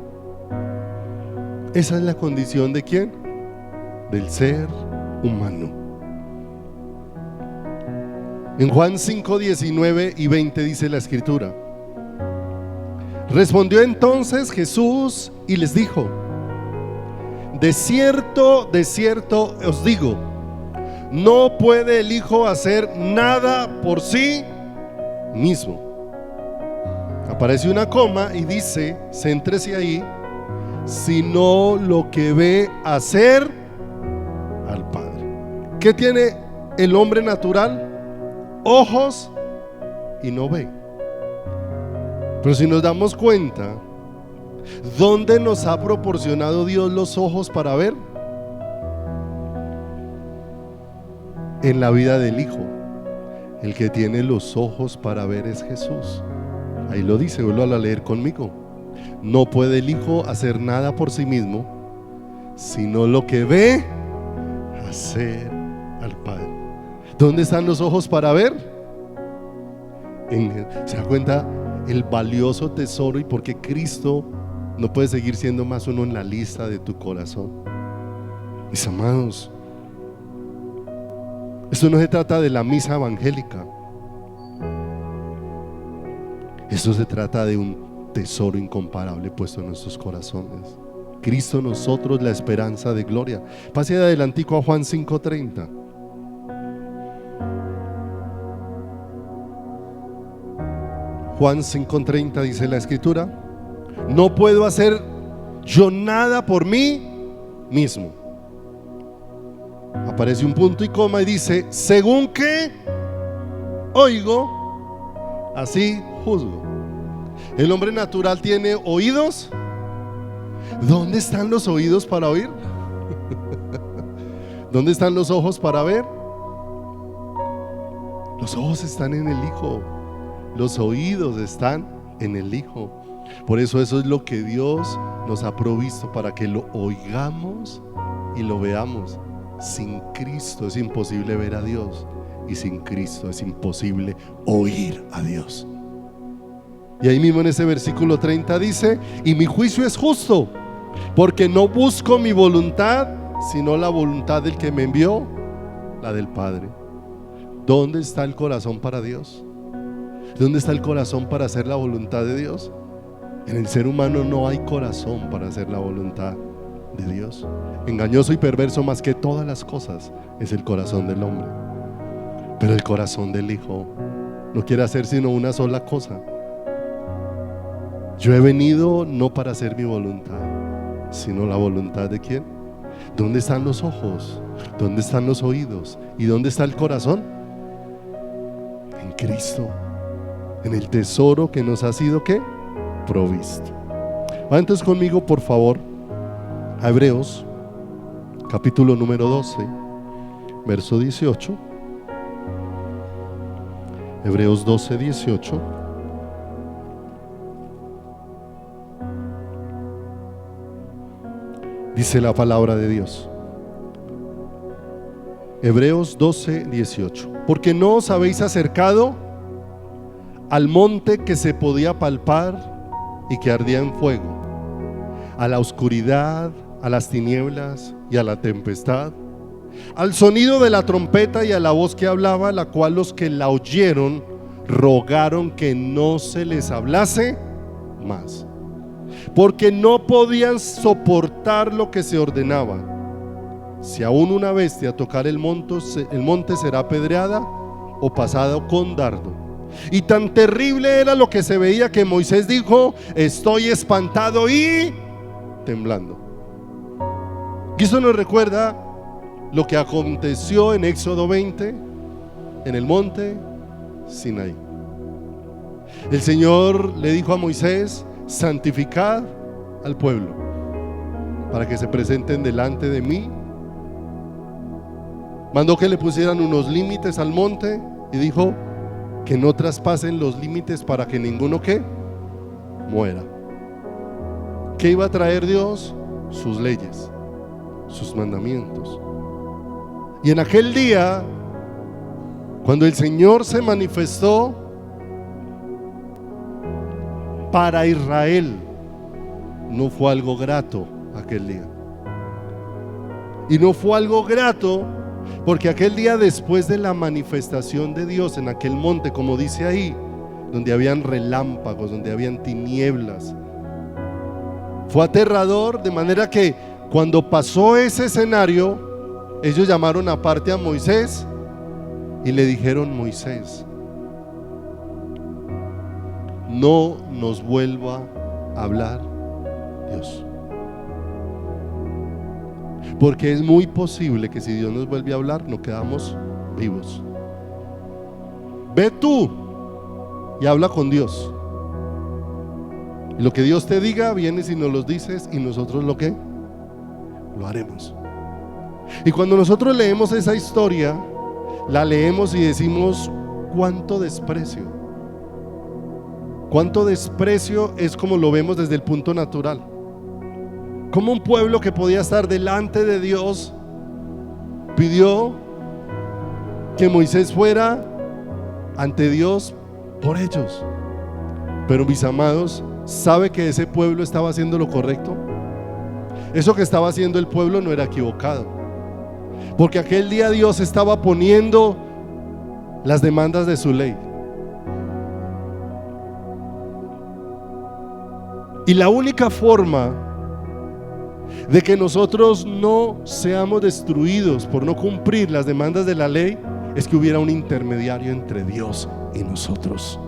Esa es la condición ¿de quién? Del ser humano. En Juan 5, 19 y 20 dice la escritura: respondió entonces Jesús y les dijo: de cierto os digo, no puede el Hijo hacer nada por sí mismo. Aparece una coma y dice, céntrese ahí, sino lo que ve hacer al Padre. ¿Qué tiene el hombre natural? Ojos y no ve. Pero si nos damos cuenta, ¿dónde nos ha proporcionado Dios los ojos para ver? En la vida del Hijo. El que tiene los ojos para ver es Jesús. Ahí lo dice, vuelvo a leer conmigo. No puede el Hijo hacer nada por sí mismo, sino lo que ve hacer al Padre. ¿Dónde están los ojos para ver? ¿Se da cuenta el valioso tesoro y por qué Cristo no puede seguir siendo más uno en la lista de tu corazón? Mis amados, esto no se trata de la misa evangélica. Esto se trata de un tesoro incomparable puesto en nuestros corazones. Cristo en nosotros, la esperanza de gloria. Pase de adelantico a Juan 5:30. Juan 5:30 dice la escritura: no puedo hacer yo nada por mí mismo. Aparece un punto y coma y dice: según que oigo, así juzgo. El hombre natural tiene oídos. ¿Dónde están los oídos para oír? ¿Dónde están los ojos para ver? Los ojos están en el Hijo. Los oídos están en el Hijo. Por eso es lo que Dios nos ha provisto, para que lo oigamos y lo veamos. Sin Cristo es imposible ver a Dios, y sin Cristo es imposible oír a Dios. Y ahí mismo en ese versículo 30 dice: y mi juicio es justo, porque no busco mi voluntad, sino la voluntad del que me envió, la del Padre. ¿Dónde está el corazón para Dios? ¿Dónde está el corazón para hacer la voluntad de Dios? En el ser humano no hay corazón para hacer la voluntad de Dios. Engañoso y perverso más que todas las cosas es el corazón del hombre. Pero el corazón del Hijo no quiere hacer sino una sola cosa: yo he venido no para hacer mi voluntad, sino la voluntad de ¿quién? ¿Dónde están los ojos? ¿Dónde están los oídos? ¿Y dónde está el corazón? En Cristo, en el tesoro que nos ha sido ¿qué? Provisto. Va entonces conmigo, por favor, a Hebreos capítulo número 12, verso 18. Hebreos 12, 18. Dice la palabra de Dios. Hebreos 12, 18. Porque no os habéis acercado al monte que se podía palpar y que ardía en fuego, a la oscuridad, a las tinieblas y a la tempestad, al sonido de la trompeta y a la voz que hablaba, la cual los que la oyeron rogaron que no se les hablase más, porque no podían soportar lo que se ordenaba. Si aún una bestia tocar el monte será apedreada o pasada con dardo. Y tan terrible era lo que se veía que Moisés dijo: estoy espantado y temblando. Y eso nos recuerda lo que aconteció en Éxodo 20 en el monte Sinaí. El Señor le dijo a Moisés: santificad al pueblo para que se presenten delante de mí. Mandó que le pusieran unos límites al monte y dijo que no traspasen los límites para que ninguno ¿qué? Muera. ¿Qué iba a traer Dios? Sus leyes, sus mandamientos. Y en aquel día, cuando el Señor se manifestó para Israel, no fue algo grato aquel día. Y no fue algo grato porque aquel día, después de la manifestación de Dios en aquel monte, como dice ahí, donde habían relámpagos, donde habían tinieblas, fue aterrador, de manera que cuando pasó ese escenario, ellos llamaron aparte a Moisés y le dijeron: Moisés, no nos vuelva a hablar Dios, porque es muy posible que si Dios nos vuelve a hablar, no quedamos vivos. Ve tú y habla con Dios, y lo que Dios te diga, vienes y nos lo dices, y nosotros lo que lo haremos. Y cuando nosotros leemos esa historia, la leemos y decimos: cuánto desprecio. Cuánto desprecio es como lo vemos desde el punto natural. Como un pueblo que podía estar delante de Dios pidió que Moisés fuera ante Dios por ellos. Pero mis amados, ¿sabe que ese pueblo estaba haciendo lo correcto? Eso que estaba haciendo el pueblo no era equivocado, porque aquel día Dios estaba poniendo las demandas de su ley. Y la única forma de que nosotros no seamos destruidos por no cumplir las demandas de la ley es que hubiera un intermediario entre Dios y nosotros.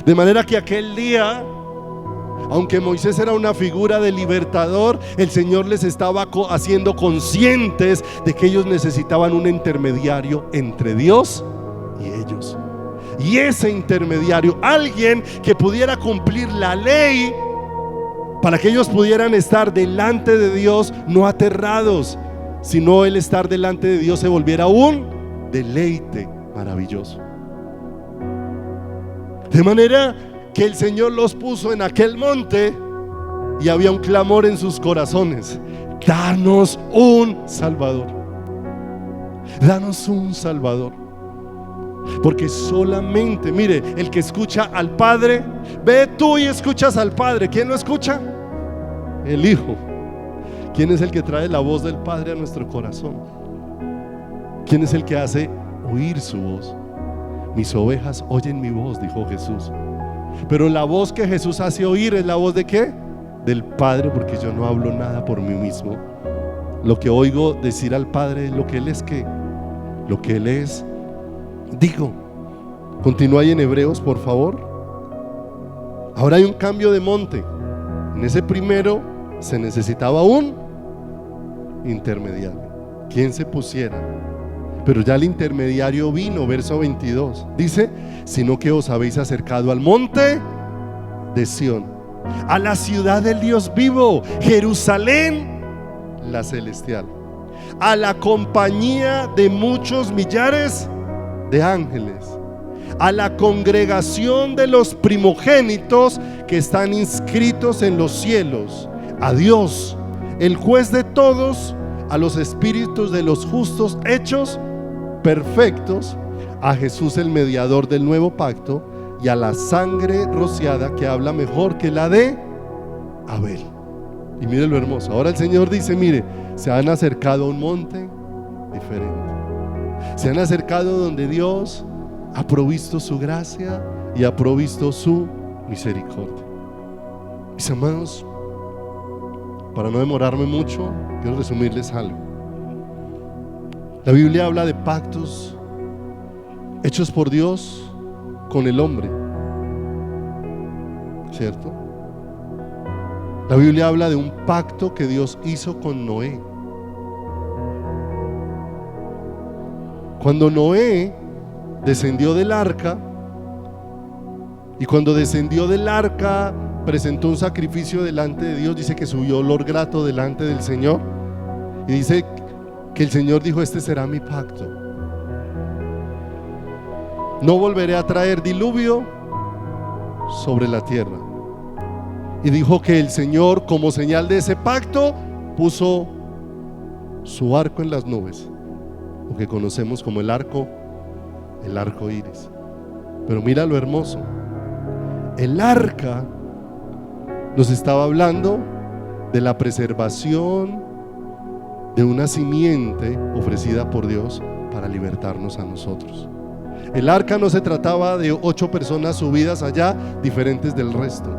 De manera que aquel día, aunque Moisés era una figura de libertador, el Señor les estaba haciendo conscientes de que ellos necesitaban un intermediario entre Dios y ellos. Y ese intermediario, alguien que pudiera cumplir la ley, para que ellos pudieran estar delante de Dios no aterrados, sino el estar delante de Dios se volviera un deleite maravilloso. De manera que el Señor los puso en aquel monte y había un clamor en sus corazones: danos un Salvador, danos un Salvador. Porque solamente, mire, el que escucha al Padre, ve tú y escuchas al Padre. ¿Quién lo escucha? El Hijo. ¿Quién es el que trae la voz del Padre a nuestro corazón? ¿Quién es el que hace oír su voz? Mis ovejas oyen mi voz, dijo Jesús. Pero la voz que Jesús hace oír es la voz ¿de qué? Del Padre, porque yo no hablo nada por mí mismo. Lo que oigo decir al Padre es lo que Él es, ¿qué? Lo que Él es, digo. Continúa ahí en Hebreos, por favor. Ahora hay un cambio de monte. En ese primero se necesitaba un intermediario, quien se pusiera. Pero ya el intermediario vino, verso 22. Dice: sino que os habéis acercado al monte de Sión, a la ciudad del Dios vivo, Jerusalén la celestial, a la compañía de muchos millares de ángeles, a la congregación de los primogénitos que están inscritos en los cielos, a Dios, el juez de todos, a los espíritus de los justos hechos perfectos, a Jesús el mediador del nuevo pacto, y a la sangre rociada que habla mejor que la de Abel. Y mire lo hermoso. Ahora el Señor dice: mire, se han acercado a un monte diferente, se han acercado donde Dios ha provisto su gracia y ha provisto su misericordia. Mis amados, para no demorarme mucho, quiero resumirles algo. La Biblia habla de pactos hechos por Dios con el hombre, ¿cierto? La Biblia habla de un pacto que Dios hizo con Noé. Cuando Noé descendió del arca Y cuando descendió del arca, presentó un sacrificio delante de Dios. Dice que subió olor grato delante del Señor. Y dice que el Señor dijo: este será mi pacto. No volveré a traer diluvio sobre la tierra. Y dijo que el Señor, como señal de ese pacto, puso su arco en las nubes, lo que conocemos como el arco iris. Pero mira lo hermoso. El arca nos estaba hablando de la preservación de una simiente ofrecida por Dios para libertarnos a nosotros. El arca no se trataba de 8 personas subidas allá, diferentes del resto.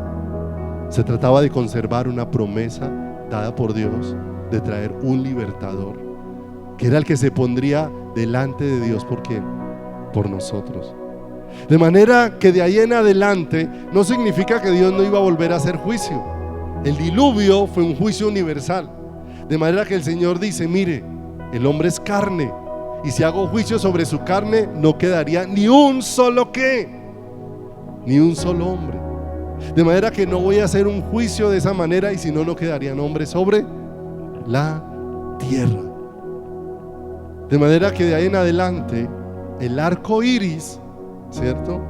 Se trataba de conservar una promesa dada por Dios de traer un libertador, que era el que se pondría delante de Dios. ¿Por quién? Por nosotros. De manera que de ahí en adelante no significa que Dios no iba a volver a hacer juicio. El diluvio fue un juicio universal. De manera que el Señor dice: mire, el hombre es carne, y si hago juicio sobre su carne, no quedaría ni un solo ni un solo hombre. De manera que no voy a hacer un juicio de esa manera, y si no, no quedarían hombres sobre la tierra. De manera que de ahí en adelante el arco iris, ¿cierto?,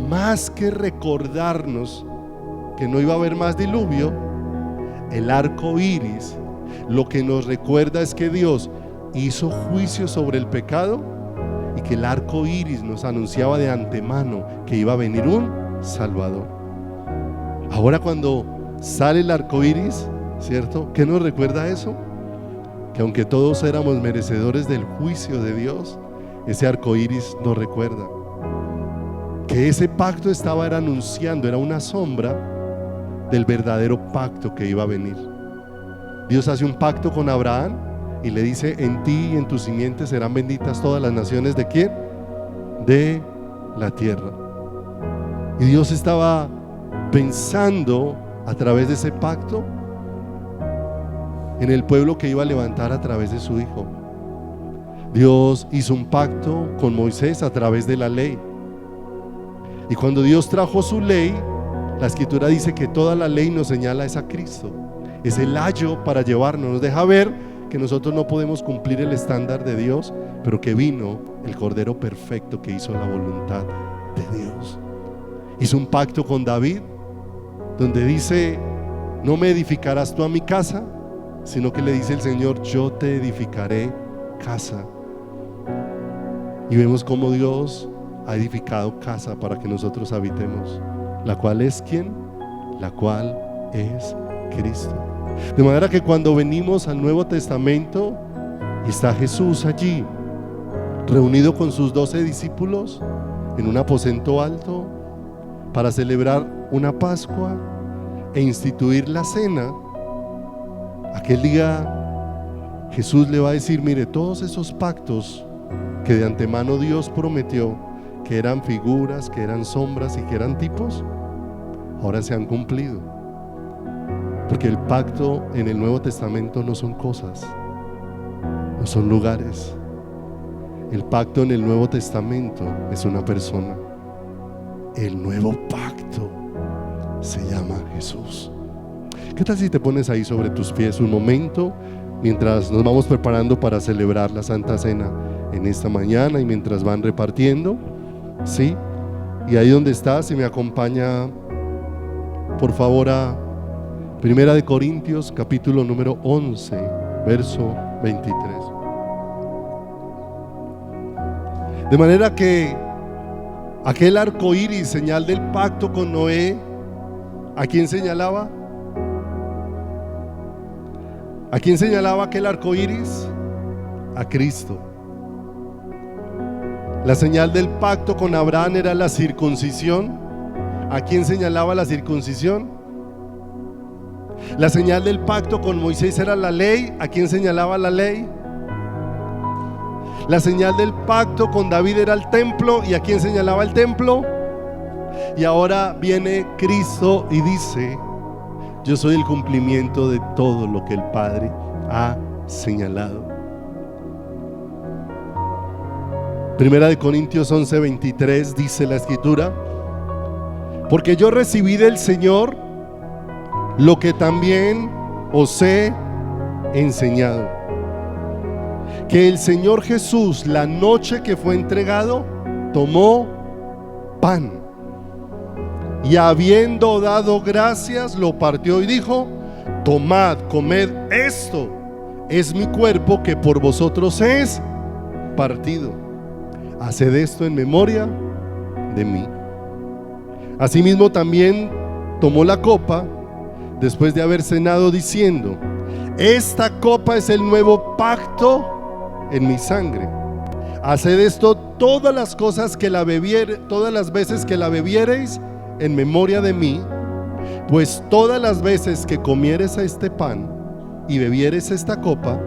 más que recordarnos que no iba a haber más diluvio, el arco iris lo que nos recuerda es que Dios hizo juicio sobre el pecado, y que el arco iris nos anunciaba de antemano que iba a venir un Salvador. Ahora, cuando sale el arco iris, ¿cierto?, ¿qué nos recuerda eso? Que aunque todos éramos merecedores del juicio de Dios, ese arco iris nos recuerda que ese pacto era anunciando, era una sombra del verdadero pacto que iba a venir. Dios hace un pacto con Abraham y le dice: en ti y en tu simiente serán benditas todas las naciones. ¿De quién? De la tierra. Y Dios estaba pensando a través de ese pacto en el pueblo que iba a levantar a través de su Hijo. Dios hizo un pacto con Moisés a través de la ley, y cuando Dios trajo su ley, la Escritura dice que toda la ley nos señala a Cristo. Es el ayo para llevarnos, nos deja ver que nosotros no podemos cumplir el estándar de Dios, pero que vino el Cordero perfecto que hizo la voluntad de Dios. Hizo un pacto con David, donde dice: no me edificarás tú a mi casa, sino que le dice el Señor: yo te edificaré casa. Y vemos cómo Dios ha edificado casa para que nosotros habitemos, la cual es ¿quién? La cual es Cristo. De manera que cuando venimos al Nuevo Testamento y está Jesús allí reunido con sus 12 discípulos en un aposento alto para celebrar una Pascua e instituir la cena, aquel día Jesús le va a decir: mire, todos esos pactos que de antemano Dios prometió, que eran figuras, que eran sombras y que eran tipos, ahora se han cumplido. Porque el pacto en el Nuevo Testamento no son cosas, no son lugares. El pacto en el Nuevo Testamento es una persona. El nuevo pacto se llama Jesús. ¿Qué tal si te pones ahí sobre tus pies un momento mientras nos vamos preparando para celebrar la Santa Cena en esta mañana y mientras van repartiendo? ¿Sí? Y ahí donde estás, si me acompaña por favor a Primera de Corintios capítulo número 11, verso 23. De manera que aquel arco iris, señal del pacto con Noé, ¿a quién señalaba? ¿A quién señalaba aquel arco iris? A Cristo. La señal del pacto con Abraham era la circuncisión. ¿A quién señalaba la circuncisión? La señal del pacto con Moisés era la ley. ¿A quién señalaba la ley? La señal del pacto con David era el templo. ¿Y a quién señalaba el templo? Y ahora viene Cristo y dice: yo soy el cumplimiento de todo lo que el Padre ha señalado. Primera de Corintios 11:23 dice la Escritura: Porque yo recibí del Señor lo que también os he enseñado, que el Señor Jesús, la noche que fue entregado, tomó pan y habiendo dado gracias, lo partió y dijo: tomad, comed, esto es mi cuerpo que por vosotros es partido. Haced esto en memoria de mí. Asimismo también tomó la copa después de haber cenado, diciendo: esta copa es el nuevo pacto en mi sangre. Haced esto todas las veces que la bebiereis en memoria de mí, pues todas las veces que comiereis este pan y bebiereis esta copa,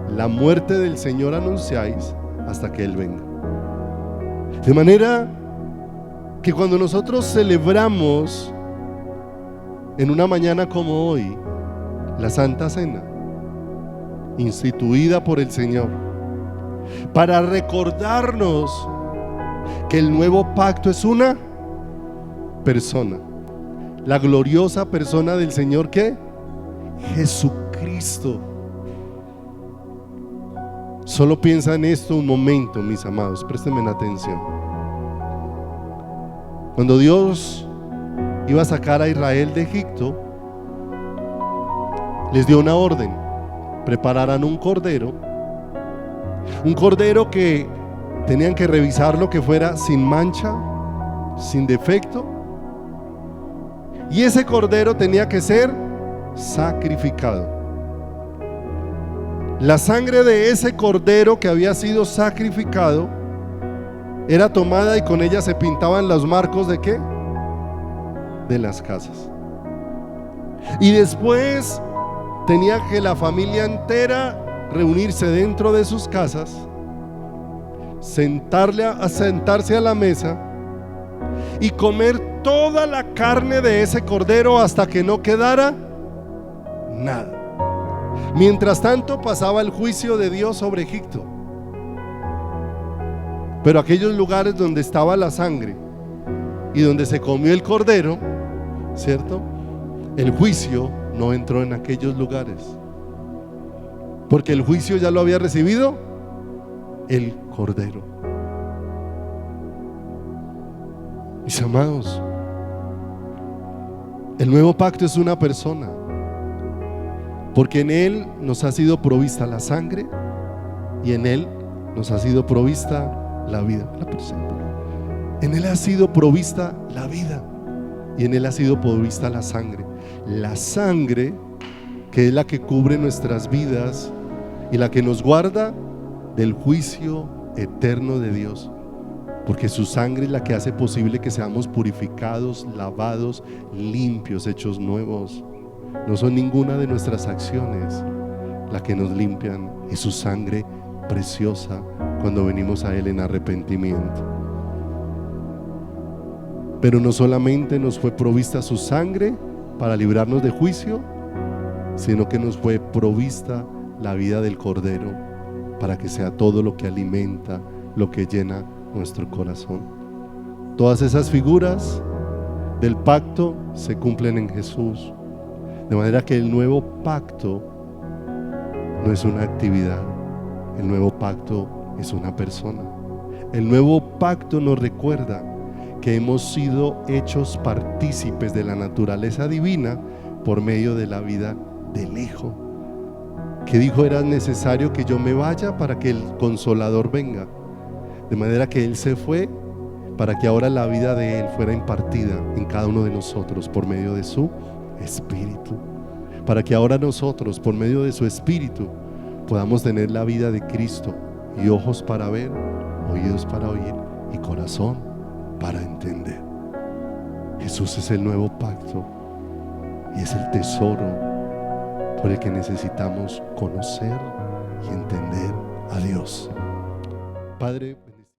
la muerte del Señor anunciáis hasta que Él venga. De manera que cuando nosotros celebramos en una mañana como hoy la Santa Cena, instituida por el Señor, para recordarnos que el nuevo pacto es una persona, la gloriosa persona del Señor, ¿qué? Jesucristo. Solo piensa en esto un momento, mis amados, préstenme atención. Cuando Dios iba a sacar a Israel de Egipto, les dio una orden: prepararan un cordero que tenían que revisarlo, que fuera sin mancha, sin defecto, y ese cordero tenía que ser sacrificado. La sangre de ese cordero que había sido sacrificado era tomada y con ella se pintaban los marcos ¿de qué? De las casas. Y después tenía que la familia entera reunirse dentro de sus casas, sentarse a la mesa y comer toda la carne de ese cordero hasta que no quedara nada. Mientras tanto pasaba el juicio de Dios sobre Egipto. Pero aquellos lugares donde estaba la sangre y donde se comió el cordero, ¿cierto? El juicio no entró en aquellos lugares, porque el juicio ya lo había recibido el cordero. Mis amados, el nuevo pacto es una persona, porque en Él nos ha sido provista la sangre y en Él nos ha sido provista la vida. En Él ha sido provista la vida y en Él ha sido provista la sangre. La sangre que es la que cubre nuestras vidas y la que nos guarda del juicio eterno de Dios, porque su sangre es la que hace posible que seamos purificados, lavados, limpios, hechos nuevos. No son ninguna de nuestras acciones la que nos limpian, es su sangre preciosa cuando venimos a Él en arrepentimiento. Pero no solamente nos fue provista su sangre para librarnos de juicio, sino que nos fue provista la vida del Cordero para que sea todo lo que alimenta, lo que llena nuestro corazón. Todas esas figuras del pacto se cumplen en Jesús, de manera que el nuevo pacto no es una actividad, el nuevo pacto es una persona. El nuevo pacto nos recuerda que hemos sido hechos partícipes de la naturaleza divina por medio de la vida del Hijo, que dijo: era necesario que yo me vaya para que el Consolador venga, de manera que Él se fue para que ahora la vida de Él fuera impartida en cada uno de nosotros por medio de su Espíritu, para que ahora nosotros por medio de su Espíritu podamos tener la vida de Cristo, y ojos para ver, oídos para oír y corazón para entender. Jesús es el nuevo pacto y es el tesoro por el que necesitamos conocer y entender a Dios. Padre,